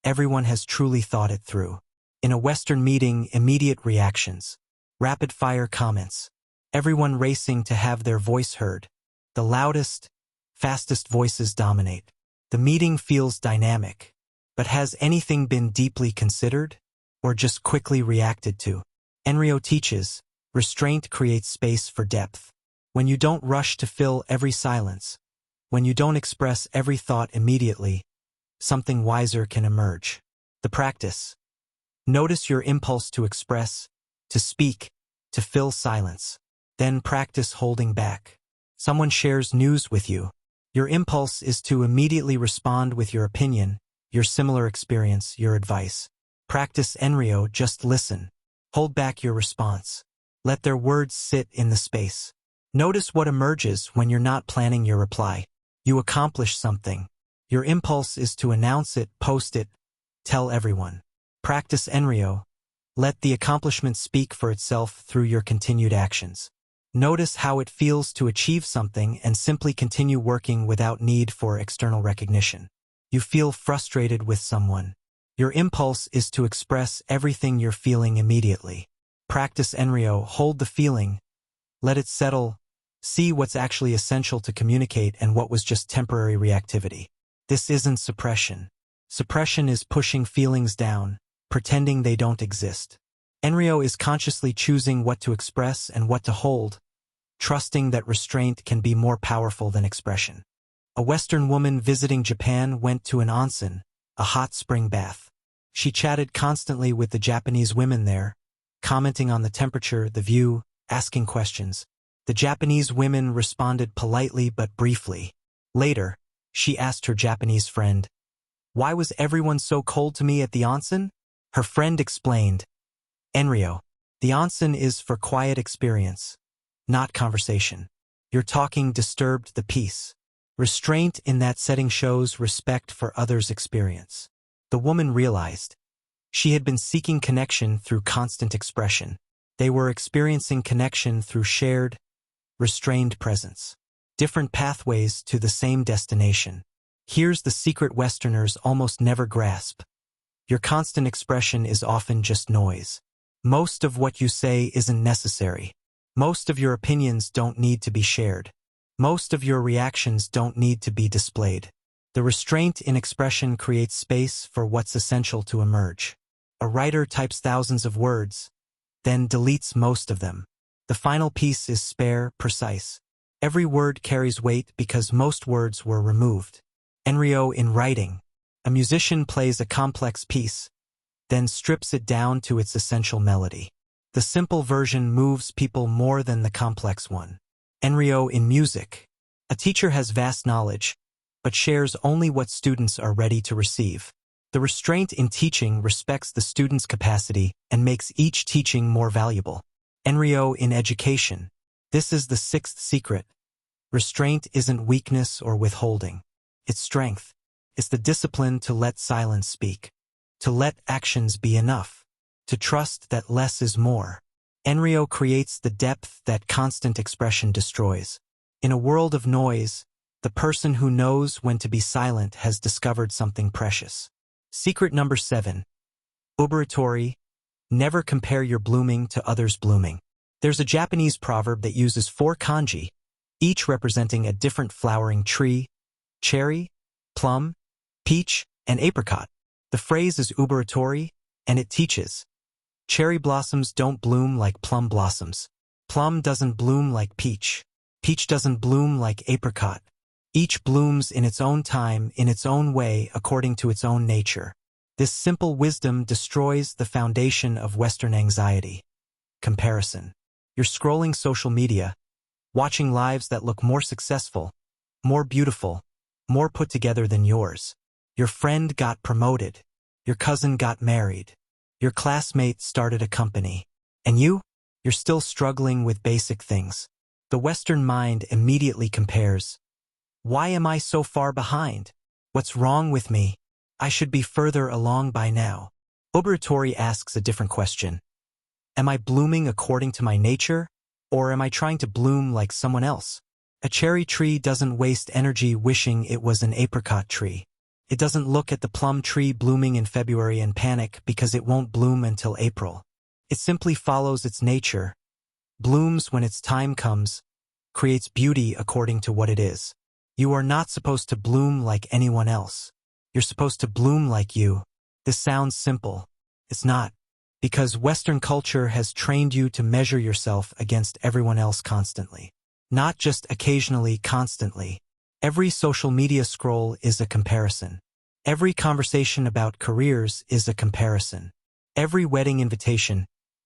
everyone has truly thought it through. In a Western meeting, immediate reactions. Rapid-fire comments. Everyone racing to have their voice heard. The loudest, fastest voices dominate. The meeting feels dynamic. But has anything been deeply considered? Or just quickly reacted to? Enryo teaches, restraint creates space for depth. When you don't rush to fill every silence, when you don't express every thought immediately, something wiser can emerge. The practice. Notice your impulse to express, to speak, to fill silence. Then practice holding back. Someone shares news with you. Your impulse is to immediately respond with your opinion, your similar experience, your advice. Practice enryo, just listen. Hold back your response. Let their words sit in the space. Notice what emerges when you're not planning your reply. You accomplish something. Your impulse is to announce it, post it, tell everyone. Practice Enryo. Let the accomplishment speak for itself through your continued actions. Notice how it feels to achieve something and simply continue working without need for external recognition. You feel frustrated with someone. Your impulse is to express everything you're feeling immediately. Practice Enryo. Hold the feeling. Let it settle. See what's actually essential to communicate and what was just temporary reactivity. This isn't suppression. Suppression is pushing feelings down, pretending they don't exist. Enryo is consciously choosing what to express and what to hold, trusting that restraint can be more powerful than expression. A Western woman visiting Japan went to an onsen, a hot spring bath. She chatted constantly with the Japanese women there, commenting on the temperature, the view, asking questions. The Japanese women responded politely but briefly. Later, she asked her Japanese friend, "Why was everyone so cold to me at the onsen?" Her friend explained, "Enryo, the onsen is for quiet experience, not conversation. Your talking disturbed the peace." Restraint in that setting shows respect for others' experience. The woman realized she had been seeking connection through constant expression. They were experiencing connection through shared, restrained presence. Different pathways to the same destination. Here's the secret Westerners almost never grasp. Your constant expression is often just noise. Most of what you say isn't necessary. Most of your opinions don't need to be shared. Most of your reactions don't need to be displayed. The restraint in expression creates space for what's essential to emerge. A writer types thousands of words, then deletes most of them. The final piece is spare, precise. Every word carries weight because most words were removed. Enryo in writing. A musician plays a complex piece, then strips it down to its essential melody. The simple version moves people more than the complex one. Enryo in music. A teacher has vast knowledge, but shares only what students are ready to receive. The restraint in teaching respects the student's capacity and makes each teaching more valuable. Enryo in education. This is the sixth secret. Restraint isn't weakness or withholding. It's strength. It's the discipline to let silence speak. To let actions be enough. To trust that less is more. Enryo creates the depth that constant expression destroys. In a world of noise, the person who knows when to be silent has discovered something precious. Secret number 7. Ubaratori. Never compare your blooming to others' blooming. There's a Japanese proverb that uses 4 kanji, each representing a different flowering tree: cherry, plum, peach, and apricot. The phrase is ubaratori, and it teaches. Cherry blossoms don't bloom like plum blossoms. Plum doesn't bloom like peach. Peach doesn't bloom like apricot. Each blooms in its own time, in its own way, according to its own nature. This simple wisdom destroys the foundation of Western anxiety. Comparison. You're scrolling social media, watching lives that look more successful, more beautiful, more put together than yours. Your friend got promoted. Your cousin got married. Your classmate started a company. And you're still struggling with basic things. The Western mind immediately compares. Why am I so far behind? What's wrong with me? I should be further along by now. Ubaratori asks a different question. Am I blooming according to my nature, or am I trying to bloom like someone else? A cherry tree doesn't waste energy wishing it was an apricot tree. It doesn't look at the plum tree blooming in February and panic because it won't bloom until April. It simply follows its nature, blooms when its time comes, creates beauty according to what it is. You are not supposed to bloom like anyone else. You're supposed to bloom like you. This sounds simple. It's not. Because Western culture has trained you to measure yourself against everyone else constantly. Not just occasionally, constantly. Every social media scroll is a comparison. Every conversation about careers is a comparison. Every wedding invitation,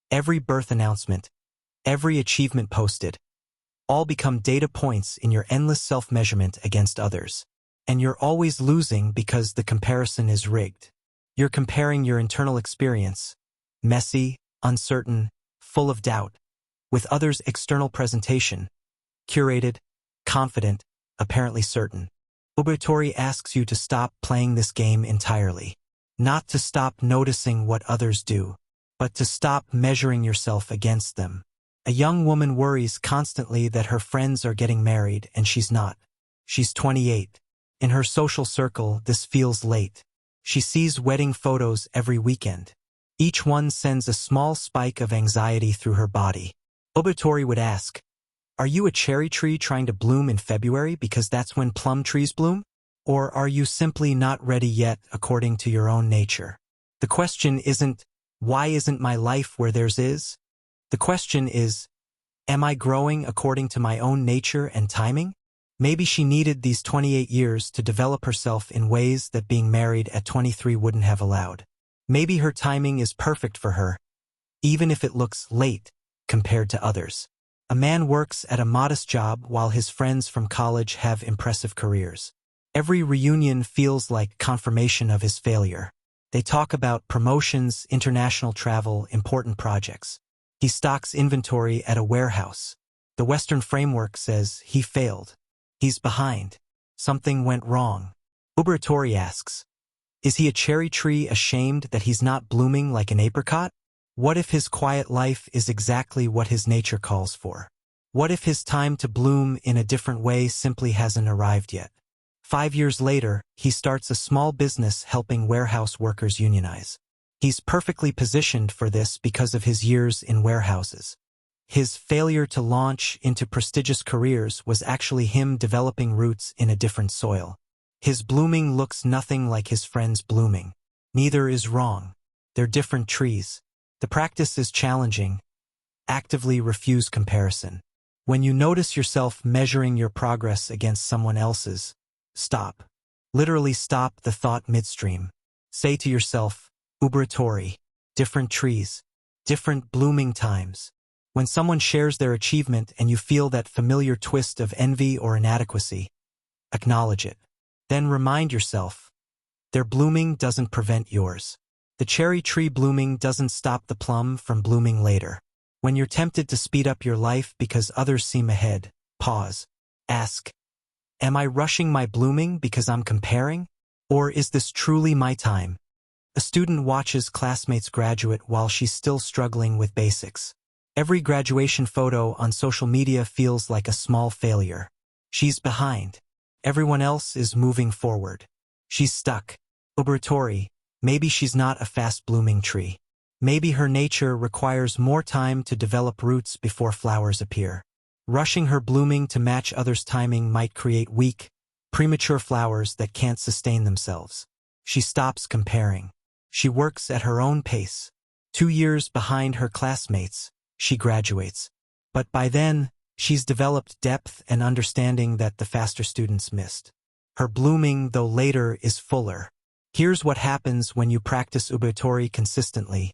every birth announcement, every achievement posted, all become data points in your endless self-measurement against others. And you're always losing because the comparison is rigged. You're comparing your internal experience, messy, uncertain, full of doubt, with others' external presentation, curated, confident, apparently certain. Obitory asks you to stop playing this game entirely. Not to stop noticing what others do, but to stop measuring yourself against them. A young woman worries constantly that her friends are getting married and she's not. She's 28. In her social circle, this feels late. She sees wedding photos every weekend. Each one sends a small spike of anxiety through her body. Obitory would ask, "Are you a cherry tree trying to bloom in February because that's when plum trees bloom? Or are you simply not ready yet according to your own nature?" The question isn't, "Why isn't my life where theirs is?" The question is, "Am I growing according to my own nature and timing?" Maybe she needed these 28 years to develop herself in ways that being married at 23 wouldn't have allowed. Maybe her timing is perfect for her, even if it looks late compared to others. A man works at a modest job while his friends from college have impressive careers. Every reunion feels like confirmation of his failure. They talk about promotions, international travel, important projects. He stocks inventory at a warehouse. The Western framework says he failed. He's behind. Something went wrong. Obitory asks, is he a cherry tree ashamed that he's not blooming like an apricot? What if his quiet life is exactly what his nature calls for? What if his time to bloom in a different way simply hasn't arrived yet? 5 years later, he starts a small business helping warehouse workers unionize. He's perfectly positioned for this because of his years in warehouses. His failure to launch into prestigious careers was actually him developing roots in a different soil. His blooming looks nothing like his friend's blooming. Neither is wrong. They're different trees. The practice is challenging. Actively refuse comparison. When you notice yourself measuring your progress against someone else's, stop. Literally stop the thought midstream. Say to yourself, Obitory, different trees, different blooming times. When someone shares their achievement and you feel that familiar twist of envy or inadequacy, acknowledge it. Then remind yourself, their blooming doesn't prevent yours. The cherry tree blooming doesn't stop the plum from blooming later. When you're tempted to speed up your life because others seem ahead, pause. Ask, am I rushing my blooming because I'm comparing? Or is this truly my time? A student watches classmates graduate while she's still struggling with basics. Every graduation photo on social media feels like a small failure. She's behind. Everyone else is moving forward. She's stuck. Obitory, maybe she's not a fast-blooming tree. Maybe her nature requires more time to develop roots before flowers appear. Rushing her blooming to match others' timing might create weak, premature flowers that can't sustain themselves. She stops comparing. She works at her own pace. 2 years behind her classmates, she graduates. But by then, she's developed depth and understanding that the faster students missed. Her blooming, though later, is fuller. Here's what happens when you practice Obitory consistently.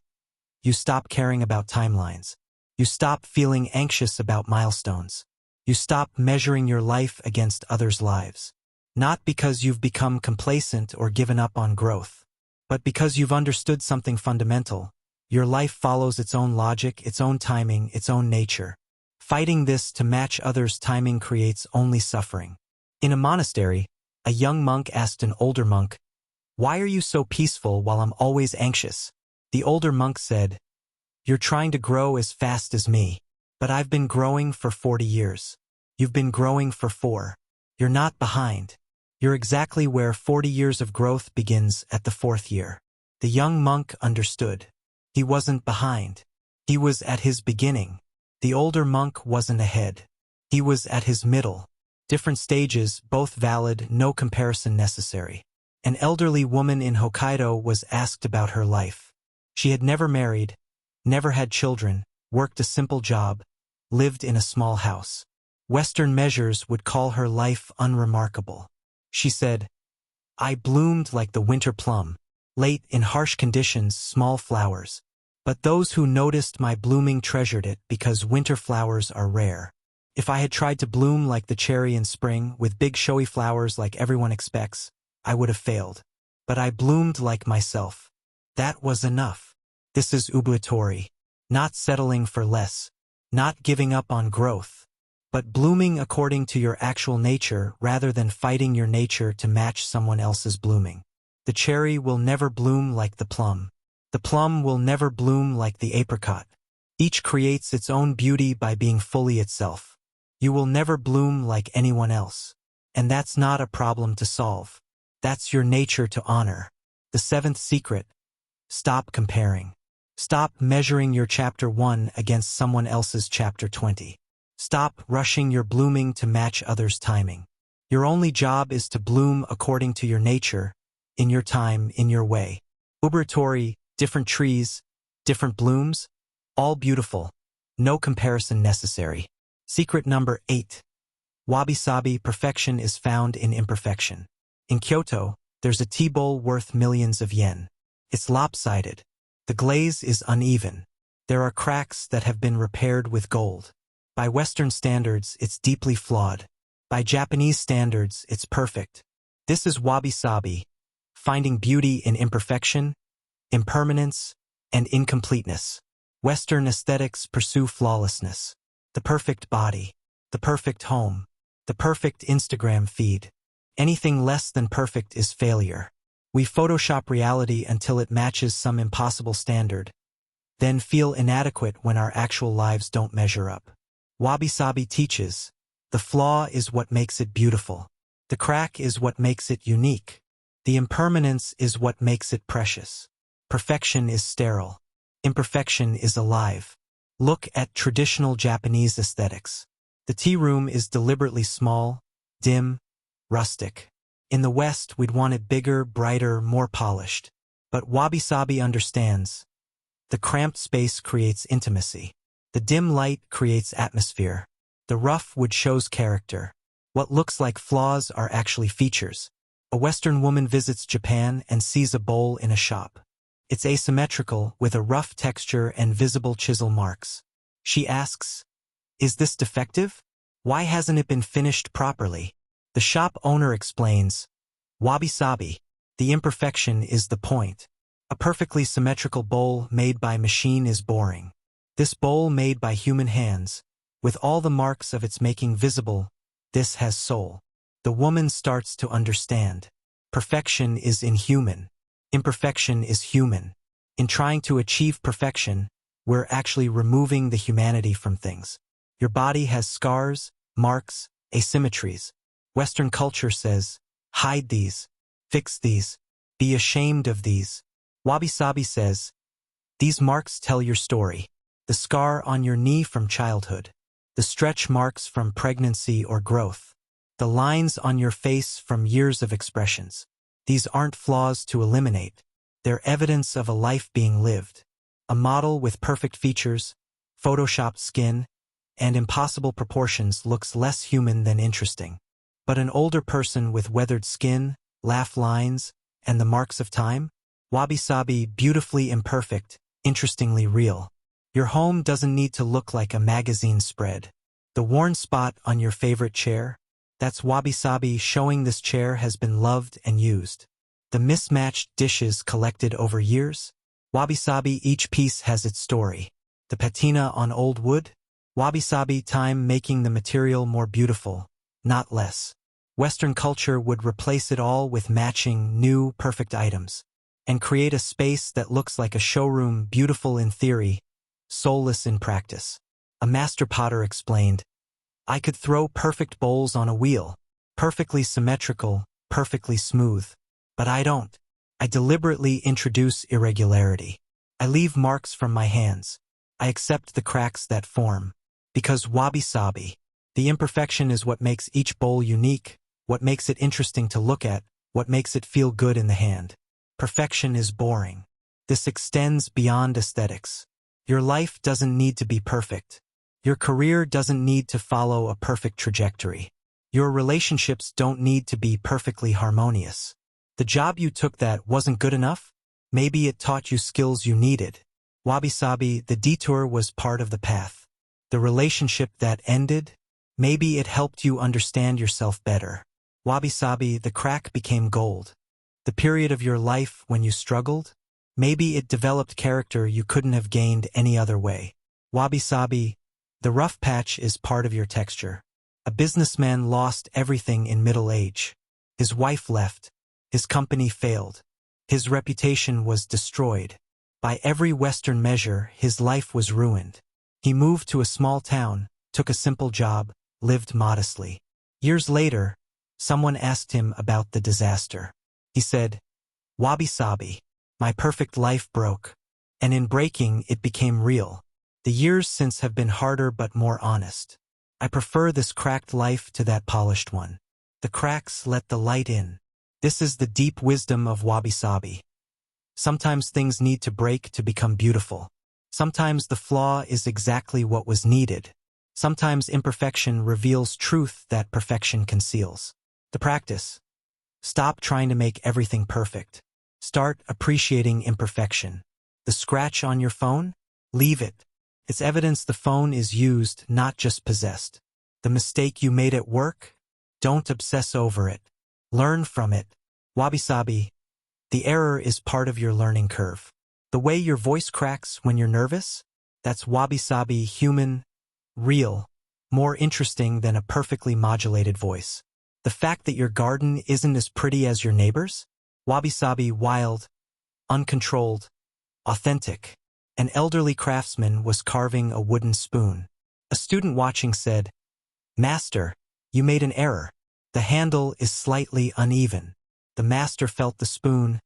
You stop caring about timelines. You stop feeling anxious about milestones. You stop measuring your life against others' lives. Not because you've become complacent or given up on growth, but because you've understood something fundamental. Your life follows its own logic, its own timing, its own nature. Fighting this to match others' timing creates only suffering. In a monastery, a young monk asked an older monk, "Why are you so peaceful while I'm always anxious?" The older monk said, "You're trying to grow as fast as me, but I've been growing for 40 years. You've been growing for 4. You're not behind. You're exactly where 40 years of growth begins at the 4th year." The young monk understood. He wasn't behind. He was at his beginning. The older monk wasn't ahead. He was at his middle. Different stages, both valid, no comparison necessary. An elderly woman in Hokkaido was asked about her life. She had never married, never had children, worked a simple job, lived in a small house. Western measures would call her life unremarkable. She said, "I bloomed like the winter plum, late in harsh conditions, small flowers. But those who noticed my blooming treasured it because winter flowers are rare. If I had tried to bloom like the cherry in spring, with big showy flowers like everyone expects, I would have failed. But I bloomed like myself. That was enough." This is Obitory. Not settling for less. not giving up on growth, but blooming according to your actual nature rather than fighting your nature to match someone else's blooming. The cherry will never bloom like the plum. The plum will never bloom like the apricot. Each creates its own beauty by being fully itself. You will never bloom like anyone else. And that's not a problem to solve. That's your nature to honor. The seventh secret: stop comparing. Stop measuring your chapter 1 against someone else's chapter 20. Stop rushing your blooming to match others' timing. Your only job is to bloom according to your nature, in your time, in your way. Uberatory, different trees, different blooms, all beautiful. No comparison necessary. Secret number 8. Wabi-sabi: perfection is found in imperfection. In Kyoto, there's a tea bowl worth millions of yen. It's lopsided. The glaze is uneven. There are cracks that have been repaired with gold. By Western standards, it's deeply flawed. By Japanese standards, it's perfect. This is wabi-sabi, finding beauty in imperfection, impermanence, and incompleteness. Western aesthetics pursue flawlessness. The perfect body, the perfect home, the perfect Instagram feed. Anything less than perfect is failure. We Photoshop reality until it matches some impossible standard, then feel inadequate when our actual lives don't measure up. Wabi-sabi teaches, the flaw is what makes it beautiful. The crack is what makes it unique. The impermanence is what makes it precious. Perfection is sterile. Imperfection is alive. Look at traditional Japanese aesthetics. The tea room is deliberately small, dim, rustic. In the West, we'd want it bigger, brighter, more polished. But wabi-sabi understands. The cramped space creates intimacy. The dim light creates atmosphere. The rough wood shows character. What looks like flaws are actually features. A Western woman visits Japan and sees a bowl in a shop. It's asymmetrical, with a rough texture and visible chisel marks. She asks, "Is this defective? Why hasn't it been finished properly?" The shop owner explains, wabi-sabi, the imperfection is the point. A perfectly symmetrical bowl made by machine is boring. This bowl made by human hands, with all the marks of its making visible, this has soul. The woman starts to understand. Perfection is inhuman. Imperfection is human. In trying to achieve perfection, we're actually removing the humanity from things. Your body has scars, marks, asymmetries. Western culture says, hide these, fix these, be ashamed of these. Wabi-sabi says, these marks tell your story. The scar on your knee from childhood. The stretch marks from pregnancy or growth. The lines on your face from years of expressions. These aren't flaws to eliminate. They're evidence of a life being lived. A model with perfect features, photoshopped skin, and impossible proportions looks less human than interesting. But an older person with weathered skin, laugh lines, and the marks of time? Wabi-sabi: beautifully imperfect, interestingly real. Your home doesn't need to look like a magazine spread. The worn spot on your favorite chair? That's wabi-sabi showing this chair has been loved and used. The mismatched dishes collected over years? Wabi-sabi: each piece has its story. The patina on old wood? Wabi-sabi: time making the material more beautiful, not less. Western culture would replace it all with matching, new, perfect items, and create a space that looks like a showroom, beautiful in theory, soulless in practice. A master potter explained, I could throw perfect bowls on a wheel, perfectly symmetrical, perfectly smooth. But I don't. I deliberately introduce irregularity. I leave marks from my hands. I accept the cracks that form. Because wabi-sabi, the imperfection is what makes each bowl unique, what makes it interesting to look at, what makes it feel good in the hand. Perfection is boring. This extends beyond aesthetics. Your life doesn't need to be perfect. Your career doesn't need to follow a perfect trajectory. Your relationships don't need to be perfectly harmonious. The job you took that wasn't good enough? Maybe it taught you skills you needed. Wabi-sabi: the detour was part of the path. The relationship that ended? Maybe it helped you understand yourself better. Wabi-sabi: the crack became gold. The period of your life when you struggled? Maybe it developed character you couldn't have gained any other way. Wabi-sabi: The rough patch is part of your texture. A businessman lost everything in middle age. His wife left. His company failed. His reputation was destroyed. By every Western measure, his life was ruined. He moved to a small town, took a simple job, lived modestly. Years later, someone asked him about the disaster. He said, "Wabi-sabi. My perfect life broke. And in breaking, it became real. The years since have been harder but more honest. I prefer this cracked life to that polished one. The cracks let the light in." This is the deep wisdom of wabi-sabi. Sometimes things need to break to become beautiful. Sometimes the flaw is exactly what was needed. Sometimes imperfection reveals truth that perfection conceals. The practice. Stop trying to make everything perfect. Start appreciating imperfection. The scratch on your phone? Leave it. It's evidence the phone is used, not just possessed. The mistake you made at work? Don't obsess over it. Learn from it. Wabi-sabi. The error is part of your learning curve. The way your voice cracks when you're nervous? That's wabi-sabi, human, real, more interesting than a perfectly modulated voice. The fact that your garden isn't as pretty as your neighbor's? Wabi-sabi, wild, uncontrolled, authentic. An elderly craftsman was carving a wooden spoon. A student watching said, "Master, you made an error. The handle is slightly uneven." The master felt the spoon,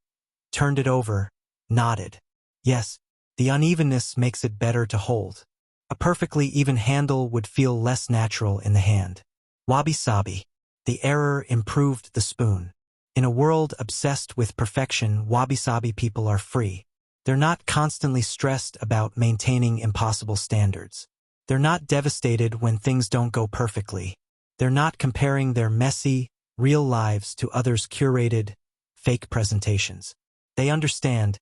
turned it over, nodded. Yes, the unevenness makes it better to hold. A perfectly even handle would feel less natural in the hand. Wabi-sabi. The error improved the spoon. In a world obsessed with perfection, wabi-sabi people are free. They're not constantly stressed about maintaining impossible standards. They're not devastated when things don't go perfectly. They're not comparing their messy, real lives to others' curated, fake presentations. They understand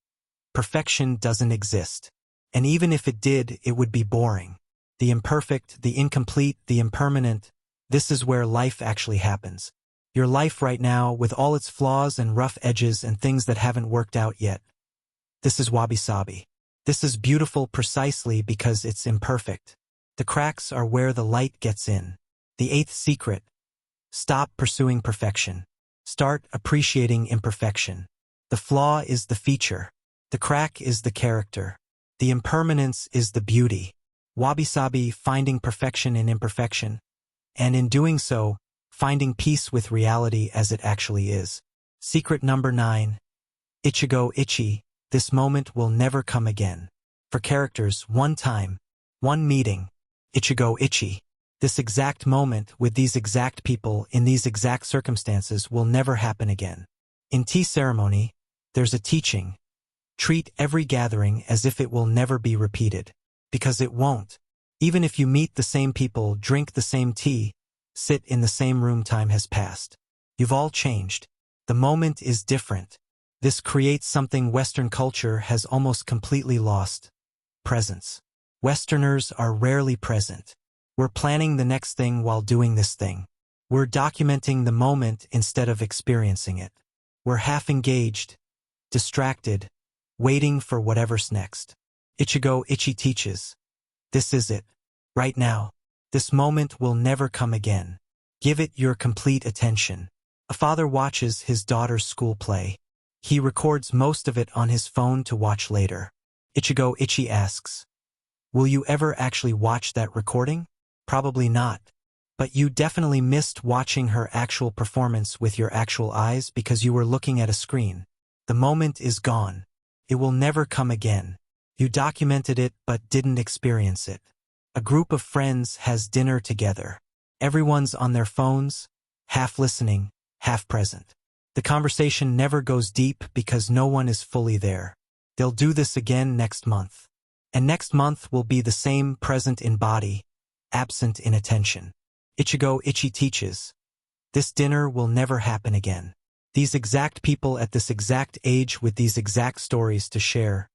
perfection doesn't exist. And even if it did, it would be boring. The imperfect, the incomplete, the impermanent, this is where life actually happens. Your life right now, with all its flaws and rough edges and things that haven't worked out yet. This is wabi-sabi. This is beautiful precisely because it's imperfect. The cracks are where the light gets in. The eighth secret. Stop pursuing perfection. Start appreciating imperfection. The flaw is the feature. The crack is the character. The impermanence is the beauty. Wabi-sabi, finding perfection in imperfection. And in doing so, finding peace with reality as it actually is. Secret number 9. Ichigo Ichi. This moment will never come again. For characters, one time, one meeting. Ichigo Ichi. This exact moment with these exact people in these exact circumstances will never happen again. In tea ceremony, there's a teaching. Treat every gathering as if it will never be repeated. Because it won't. Even if you meet the same people, drink the same tea, sit in the same room, time has passed. You've all changed. The moment is different. This creates something Western culture has almost completely lost. Presence. Westerners are rarely present. We're planning the next thing while doing this thing. We're documenting the moment instead of experiencing it. We're half engaged, distracted, waiting for whatever's next. Ichigo Ichi teaches. This is it. Right now. This moment will never come again. Give it your complete attention. A father watches his daughter's school play. He records most of it on his phone to watch later. Ichigo Ichi asks, "Will you ever actually watch that recording?" Probably not. But you definitely missed watching her actual performance with your actual eyes because you were looking at a screen. The moment is gone. It will never come again. You documented it but didn't experience it. A group of friends has dinner together. Everyone's on their phones, half listening, half present. The conversation never goes deep because no one is fully there. They'll do this again next month. And next month will be the same, present in body, absent in attention. Ichigo Ichi teaches. This dinner will never happen again. These exact people at this exact age with these exact stories to share.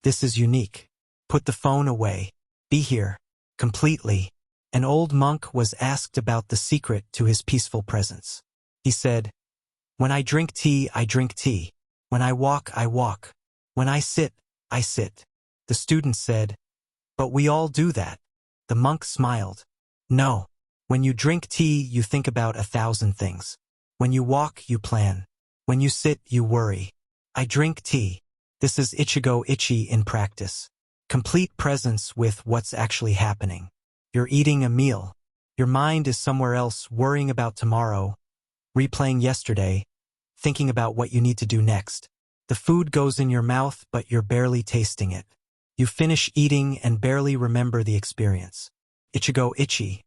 This is unique. Put the phone away. Be here. Completely. An old monk was asked about the secret to his peaceful presence. He said, "When I drink tea, I drink tea. When I walk, I walk. When I sit, I sit." The student said, "But we all do that." The monk smiled. No. When you drink tea, you think about 1,000 things. When you walk, you plan. When you sit, you worry. I drink tea. This is Ichigo Ichi in practice. Complete presence with what's actually happening. You're eating a meal. Your mind is somewhere else, worrying about tomorrow, replaying yesterday, thinking about what you need to do next. The food goes in your mouth, but you're barely tasting it. You finish eating and barely remember the experience. Ichigo Ichi.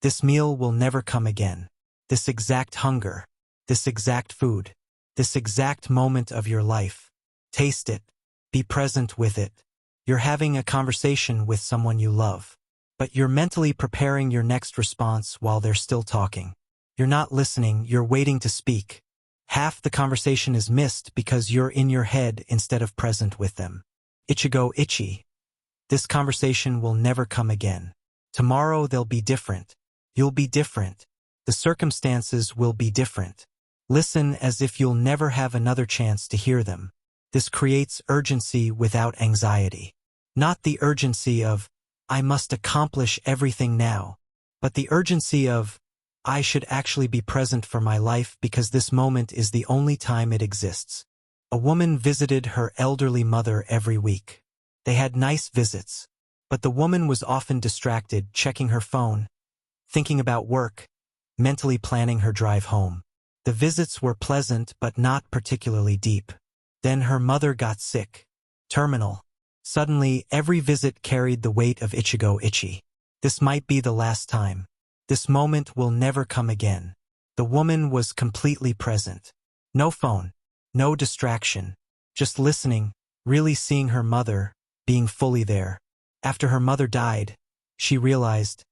This meal will never come again. This exact hunger. This exact food. This exact moment of your life. Taste it. Be present with it. You're having a conversation with someone you love, but you're mentally preparing your next response while they're still talking. You're not listening, you're waiting to speak. Half the conversation is missed because you're in your head instead of present with them. Ichigo Ichi. This conversation will never come again. Tomorrow they'll be different. You'll be different. The circumstances will be different. Listen as if you'll never have another chance to hear them. This creates urgency without anxiety. Not the urgency of, I must accomplish everything now, but the urgency of, I should actually be present for my life because this moment is the only time it exists. A woman visited her elderly mother every week. They had nice visits, but the woman was often distracted, checking her phone, thinking about work, mentally planning her drive home. The visits were pleasant but not particularly deep. Then her mother got sick. Terminal. Suddenly, every visit carried the weight of Ichigo Ichi. This might be the last time. This moment will never come again. The woman was completely present. No phone. No distraction. Just listening, really seeing her mother, being fully there. After her mother died, she realized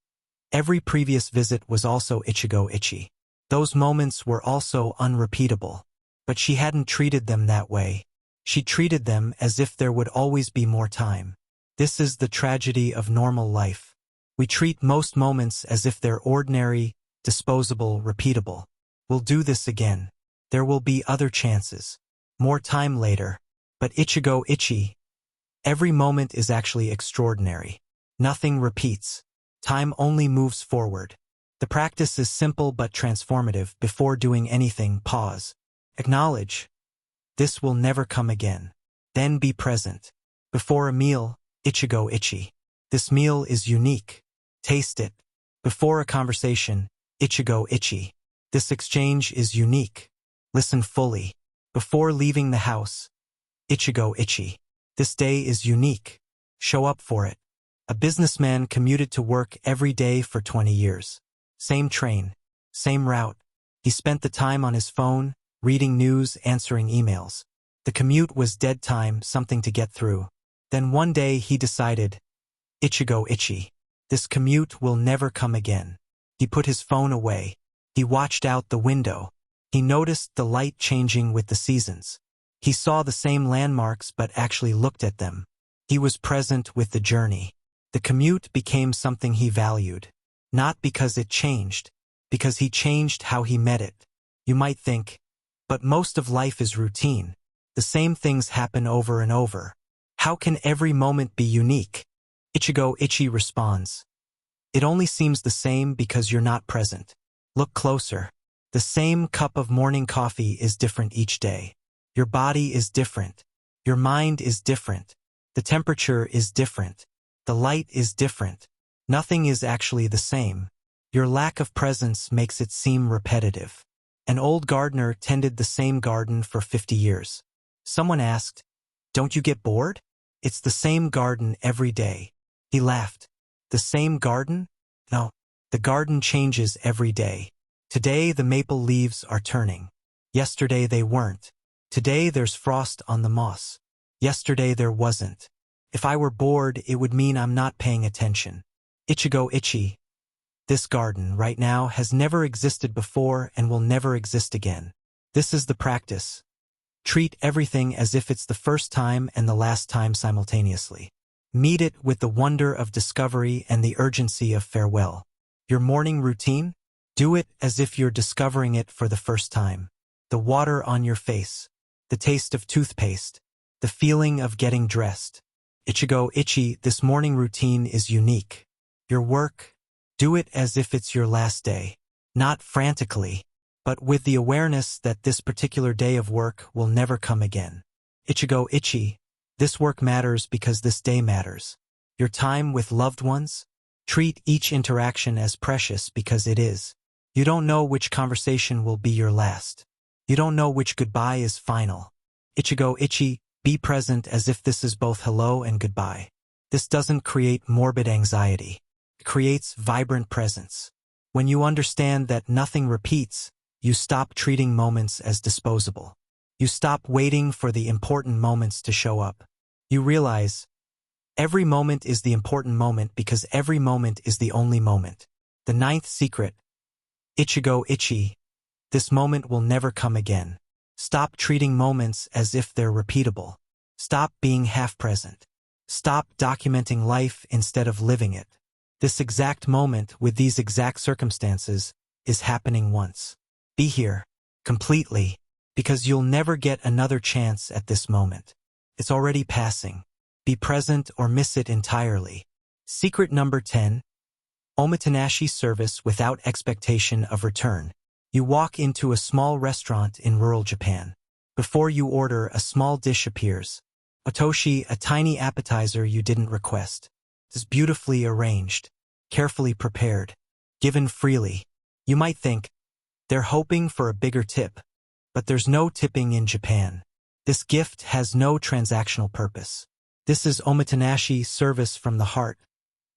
every previous visit was also Ichigo Ichi. Those moments were also unrepeatable. But she hadn't treated them that way. She treated them as if there would always be more time. This is the tragedy of normal life. We treat most moments as if they're ordinary, disposable, repeatable. We'll do this again. There will be other chances. More time later. But Ichigo Ichi. Every moment is actually extraordinary. Nothing repeats. Time only moves forward. The practice is simple but transformative. Before doing anything, pause. Acknowledge. This will never come again. Then be present. Before a meal, Ichigo Ichi. This meal is unique. Taste it. Before a conversation, Ichigo Ichi. This exchange is unique. Listen fully. Before leaving the house, Ichigo Ichi. This day is unique. Show up for it. A businessman commuted to work every day for 20 years. Same train. Same route. He spent the time on his phone, reading news, answering emails. The commute was dead time, something to get through. Then one day he decided, Ichigo Ichi. This commute will never come again. He put his phone away. He watched out the window. He noticed the light changing with the seasons. He saw the same landmarks but actually looked at them. He was present with the journey. The commute became something he valued. Not because it changed, because he changed how he met it. You might think, but most of life is routine. The same things happen over and over. How can every moment be unique? Ichigo Ichi responds. It only seems the same because you're not present. Look closer. The same cup of morning coffee is different each day. Your body is different. Your mind is different. The temperature is different. The light is different. Nothing is actually the same. Your lack of presence makes it seem repetitive. An old gardener tended the same garden for 50 years. Someone asked, "Don't you get bored?" "It's the same garden every day." He laughed. "The same garden?" "No. The garden changes every day. Today the maple leaves are turning. Yesterday they weren't. Today there's frost on the moss. Yesterday there wasn't. If I were bored, it would mean I'm not paying attention." Ichigo Ichi. This garden right now has never existed before and will never exist again. This is the practice. Treat everything as if it's the first time and the last time simultaneously. Meet it with the wonder of discovery and the urgency of farewell. Your morning routine? Do it as if you're discovering it for the first time. The water on your face. The taste of toothpaste. The feeling of getting dressed. Ichigo Ichi, this morning routine is unique. your work, do it as if it's your last day. Not frantically, but with the awareness that this particular day of work will never come again. Ichigo Ichi, this work matters because this day matters. Your time with loved ones? Treat each interaction as precious because it is. You don't know which conversation will be your last. You don't know which goodbye is final. Ichigo Ichi, be present as if this is both hello and goodbye. This doesn't create morbid anxiety. It creates vibrant presence. When you understand that nothing repeats, you stop treating moments as disposable. You stop waiting for the important moments to show up. You realize, every moment is the important moment because every moment is the only moment. The ninth secret. Ichigo Ichi, this moment will never come again. Stop treating moments as if they're repeatable. Stop being half-present. Stop documenting life instead of living it. This exact moment with these exact circumstances is happening once. Be here, completely, because you'll never get another chance at this moment. It's already passing. Be present or miss it entirely. Secret number 10. Omotenashi service without expectation of return. You walk into a small restaurant in rural Japan. Before you order, a small dish appears. Otoshi, a tiny appetizer you didn't request. It is beautifully arranged, carefully prepared, given freely. You might think, they're hoping for a bigger tip. But there's no tipping in Japan. This gift has no transactional purpose. This is omotenashi service from the heart,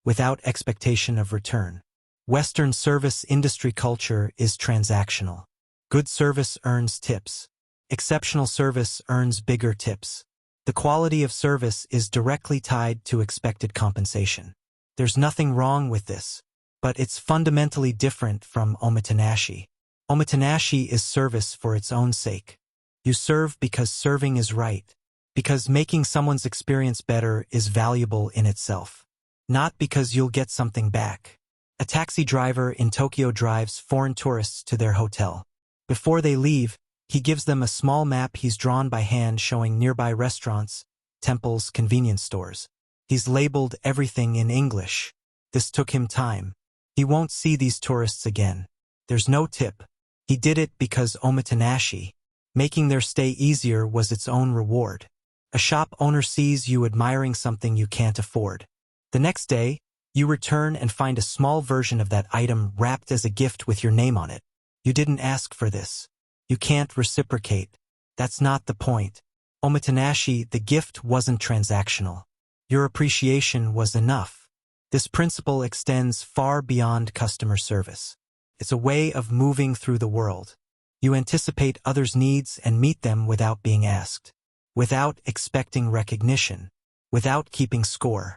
without expectation of return. Western service industry culture is transactional. Good service earns tips. Exceptional service earns bigger tips. The quality of service is directly tied to expected compensation. There's nothing wrong with this, but it's fundamentally different from omotenashi. Omotenashi is service for its own sake. You serve because serving is right, because making someone's experience better is valuable in itself. Not because you'll get something back. A taxi driver in Tokyo drives foreign tourists to their hotel. Before they leave, he gives them a small map he's drawn by hand showing nearby restaurants, temples, convenience stores. He's labeled everything in English. This took him time. He won't see these tourists again. There's no tip. He did it because omotenashi, making their stay easier, was its own reward. A shop owner sees you admiring something you can't afford. The next day, you return and find a small version of that item wrapped as a gift with your name on it. You didn't ask for this. You can't reciprocate. That's not the point. Omotenashi, the gift wasn't transactional. Your appreciation was enough. This principle extends far beyond customer service. It's a way of moving through the world. You anticipate others' needs and meet them without being asked, without expecting recognition, without keeping score.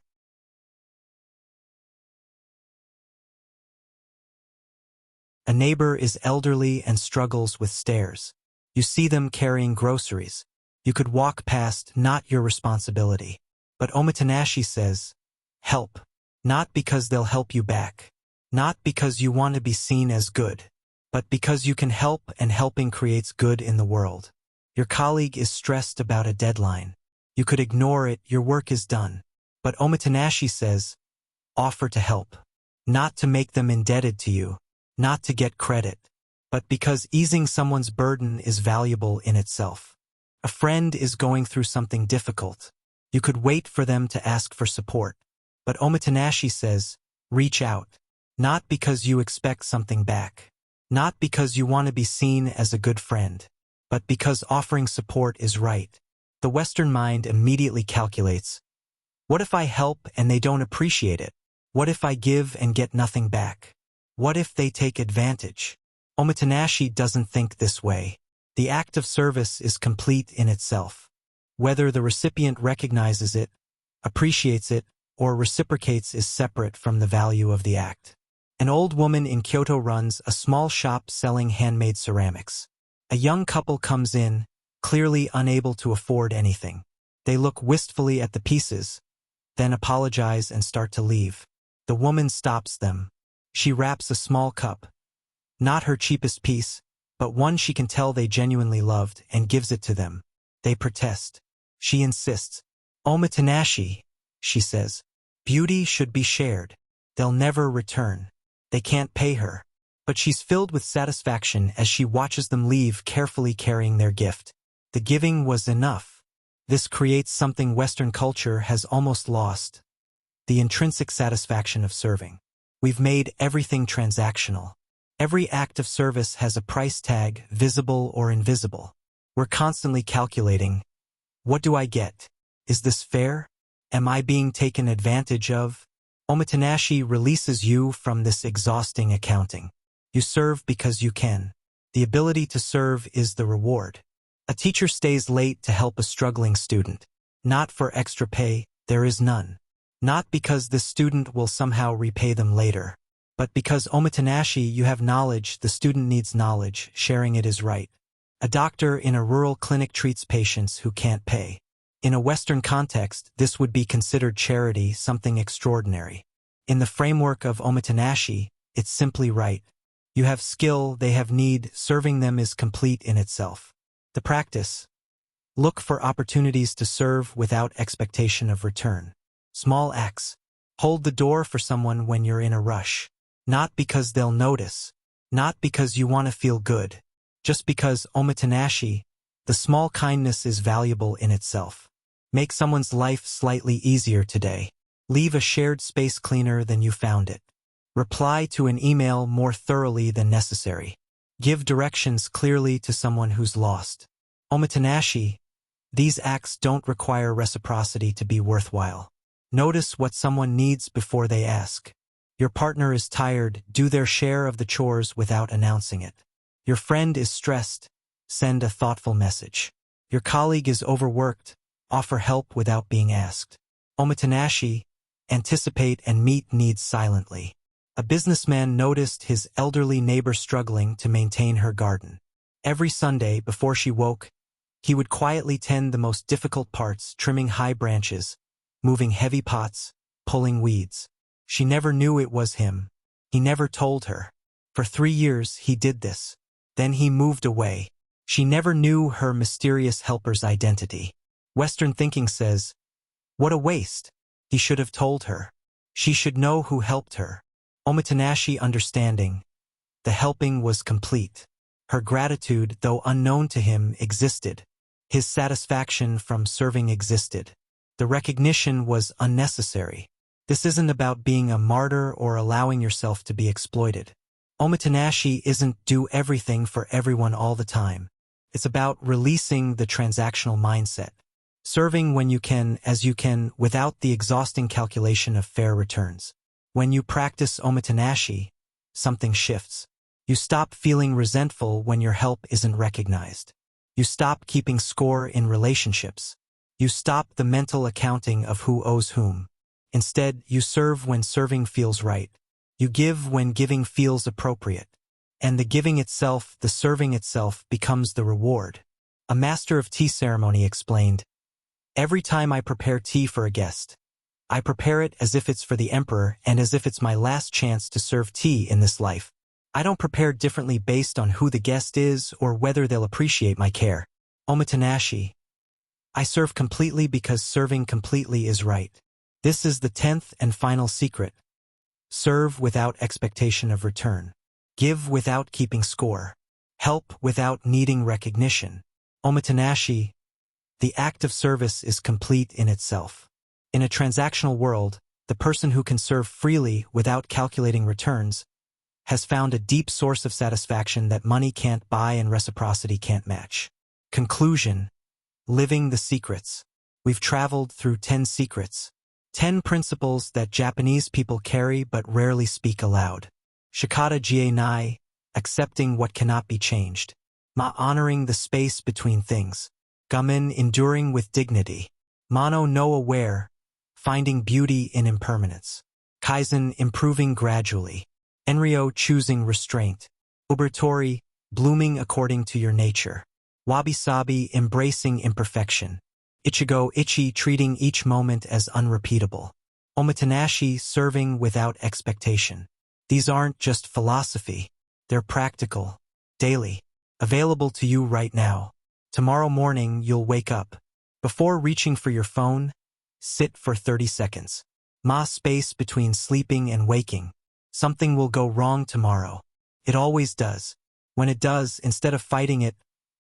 A neighbor is elderly and struggles with stairs. You see them carrying groceries. You could walk past, not your responsibility. But omotenashi says, help. Not because they'll help you back. Not because you want to be seen as good, but because you can help, and helping creates good in the world. Your colleague is stressed about a deadline. You could ignore it, your work is done. But omotenashi says, offer to help. Not to make them indebted to you, not to get credit, but because easing someone's burden is valuable in itself. A friend is going through something difficult. You could wait for them to ask for support. But omotenashi says, reach out. Not because you expect something back. Not because you want to be seen as a good friend. But because offering support is right. The Western mind immediately calculates, what if I help and they don't appreciate it? What if I give and get nothing back? What if they take advantage? Omotenashi doesn't think this way. The act of service is complete in itself. Whether the recipient recognizes it, appreciates it, or reciprocates is separate from the value of the act. An old woman in Kyoto runs a small shop selling handmade ceramics. A young couple comes in, clearly unable to afford anything. They look wistfully at the pieces, then apologize and start to leave. The woman stops them. She wraps a small cup, not her cheapest piece, but one she can tell they genuinely loved, and gives it to them. They protest. She insists. Omotenashi, she says. Beauty should be shared. They'll never return. They can't pay her. But she's filled with satisfaction as she watches them leave, carefully carrying their gift. The giving was enough. This creates something Western culture has almost lost: the intrinsic satisfaction of serving. We've made everything transactional. Every act of service has a price tag, visible or invisible. We're constantly calculating, what do I get? Is this fair? Am I being taken advantage of? Omotenashi releases you from this exhausting accounting. You serve because you can. The ability to serve is the reward. A teacher stays late to help a struggling student. Not for extra pay, there is none. Not because this student will somehow repay them later, but because omotenashi, you have knowledge, the student needs knowledge, sharing it is right. A doctor in a rural clinic treats patients who can't pay. In a Western context, this would be considered charity, something extraordinary. In the framework of omotenashi, it's simply right. You have skill, they have need, serving them is complete in itself. The practice: look for opportunities to serve without expectation of return. Small acts. Hold the door for someone when you're in a rush. Not because they'll notice. Not because you want to feel good. Just because omotenashi, the small kindness, is valuable in itself. Make someone's life slightly easier today. Leave a shared space cleaner than you found it. Reply to an email more thoroughly than necessary. Give directions clearly to someone who's lost. Omotenashi, these acts don't require reciprocity to be worthwhile. Notice what someone needs before they ask. Your partner is tired, do their share of the chores without announcing it. Your friend is stressed, send a thoughtful message. Your colleague is overworked, offer help without being asked. Omotenashi, anticipate and meet needs silently. A businessman noticed his elderly neighbor struggling to maintain her garden. Every Sunday before she woke, he would quietly tend the most difficult parts, trimming high branches, moving heavy pots, pulling weeds. She never knew it was him. He never told her. For 3 years he did this. Then he moved away. She never knew her mysterious helper's identity. Western thinking says, what a waste. He should have told her. She should know who helped her. Omotenashi understanding. The helping was complete. Her gratitude, though unknown to him, existed. His satisfaction from serving existed. The recognition was unnecessary. This isn't about being a martyr or allowing yourself to be exploited. Omotenashi isn't do everything for everyone all the time. It's about releasing the transactional mindset. Serving when you can, as you can, without the exhausting calculation of fair returns. When you practice omotenashi, something shifts. You stop feeling resentful when your help isn't recognized. You stop keeping score in relationships. You stop the mental accounting of who owes whom. Instead, you serve when serving feels right. You give when giving feels appropriate. And the giving itself, the serving itself, becomes the reward. A master of tea ceremony explained, every time I prepare tea for a guest, I prepare it as if it's for the emperor and as if it's my last chance to serve tea in this life. I don't prepare differently based on who the guest is or whether they'll appreciate my care. Omotenashi. I serve completely because serving completely is right. This is the 10th and final secret. Serve without expectation of return. Give without keeping score. Help without needing recognition. Omotenashi. The act of service is complete in itself. In a transactional world, the person who can serve freely without calculating returns has found a deep source of satisfaction that money can't buy and reciprocity can't match. Conclusion. Living the secrets. We've traveled through 10 secrets. 10 principles that Japanese people carry but rarely speak aloud. Shikata jie nai, accepting what cannot be changed. Ma, honoring the space between things. Gamen, enduring with dignity. Mano no, aware, finding beauty in impermanence. Kaizen, improving gradually. Enryo, choosing restraint. Ubertori, blooming according to your nature. Wabi-sabi, embracing imperfection. Ichigo ichi, treating each moment as unrepeatable. Omotenashi, serving without expectation. These aren't just philosophy. They're practical, daily, available to you right now. Tomorrow morning you'll wake up. Before reaching for your phone, sit for 30 seconds. Ma space between sleeping and waking. Something will go wrong tomorrow. It always does. When it does, instead of fighting it,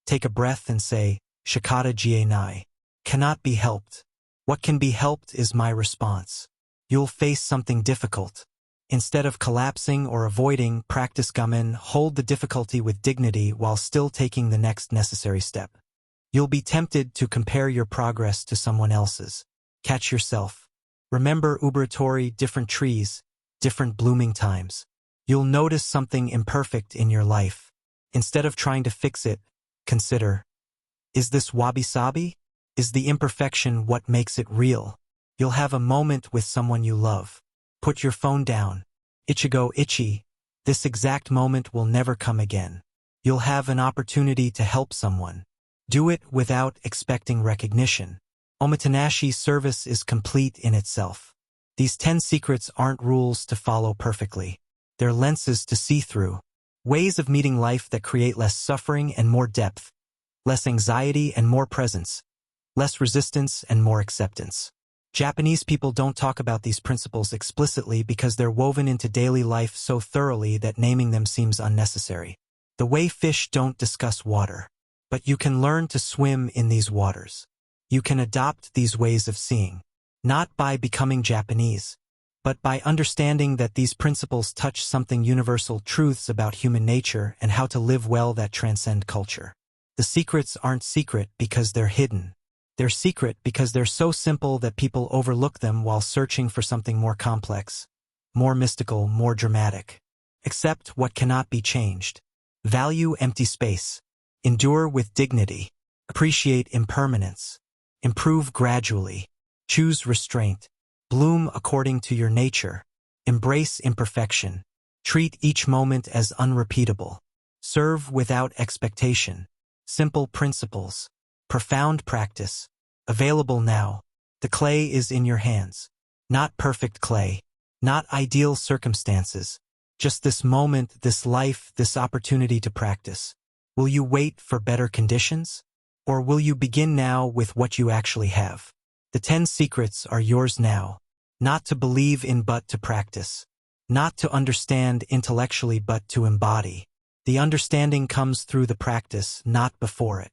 take a breath and say, Shikata jie nai. Cannot be helped. What can be helped is my response. You'll face something difficult. Instead of collapsing or avoiding, practice gamen, hold the difficulty with dignity while still taking the next necessary step. You'll be tempted to compare your progress to someone else's. Catch yourself. Remember Uberatori, different trees, different blooming times. You'll notice something imperfect in your life. Instead of trying to fix it, consider, is this wabi-sabi? Is the imperfection what makes it real? You'll have a moment with someone you love. Put your phone down. Ichigo ichi. This exact moment will never come again. You'll have an opportunity to help someone. Do it without expecting recognition. Omotenashi service is complete in itself. These 10 secrets aren't rules to follow perfectly. They're lenses to see through. Ways of meeting life that create less suffering and more depth. Less anxiety and more presence. Less resistance and more acceptance. Japanese people don't talk about these principles explicitly because they're woven into daily life so thoroughly that naming them seems unnecessary. The way fish don't discuss water. But you can learn to swim in these waters. You can adopt these ways of seeing. Not by becoming Japanese, but by understanding that these principles touch something universal, truths about human nature and how to live well that transcend culture. The secrets aren't secret because they're hidden. They're secret because they're so simple that people overlook them while searching for something more complex, more mystical, more dramatic. Accept what cannot be changed. Value empty space. Endure with dignity. Appreciate impermanence. Improve gradually. Choose restraint. Bloom according to your nature. Embrace imperfection. Treat each moment as unrepeatable. Serve without expectation. Simple principles. Profound practice. Available now. The clay is in your hands. Not perfect clay. Not ideal circumstances. Just this moment, this life, this opportunity to practice. Will you wait for better conditions? Or will you begin now with what you actually have? The 10 secrets are yours now. Not to believe in but to practice. Not to understand intellectually but to embody. The understanding comes through the practice, not before it.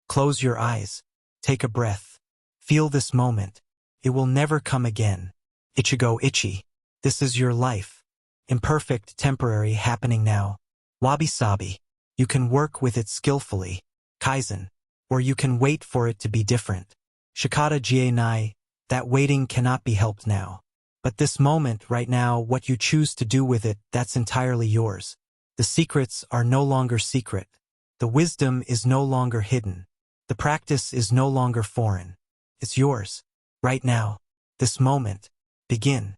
Close your eyes. Take a breath. Feel this moment. It will never come again. Ichigo ichi. This is your life. Imperfect, temporary, happening now. Wabi-sabi. You can work with it skillfully. Kaizen. Or you can wait for it to be different. Shikata jie nai. That waiting cannot be helped now. But this moment, right now, what you choose to do with it, that's entirely yours. The secrets are no longer secret. The wisdom is no longer hidden. The practice is no longer foreign. It's yours. Right now. This moment. Begin.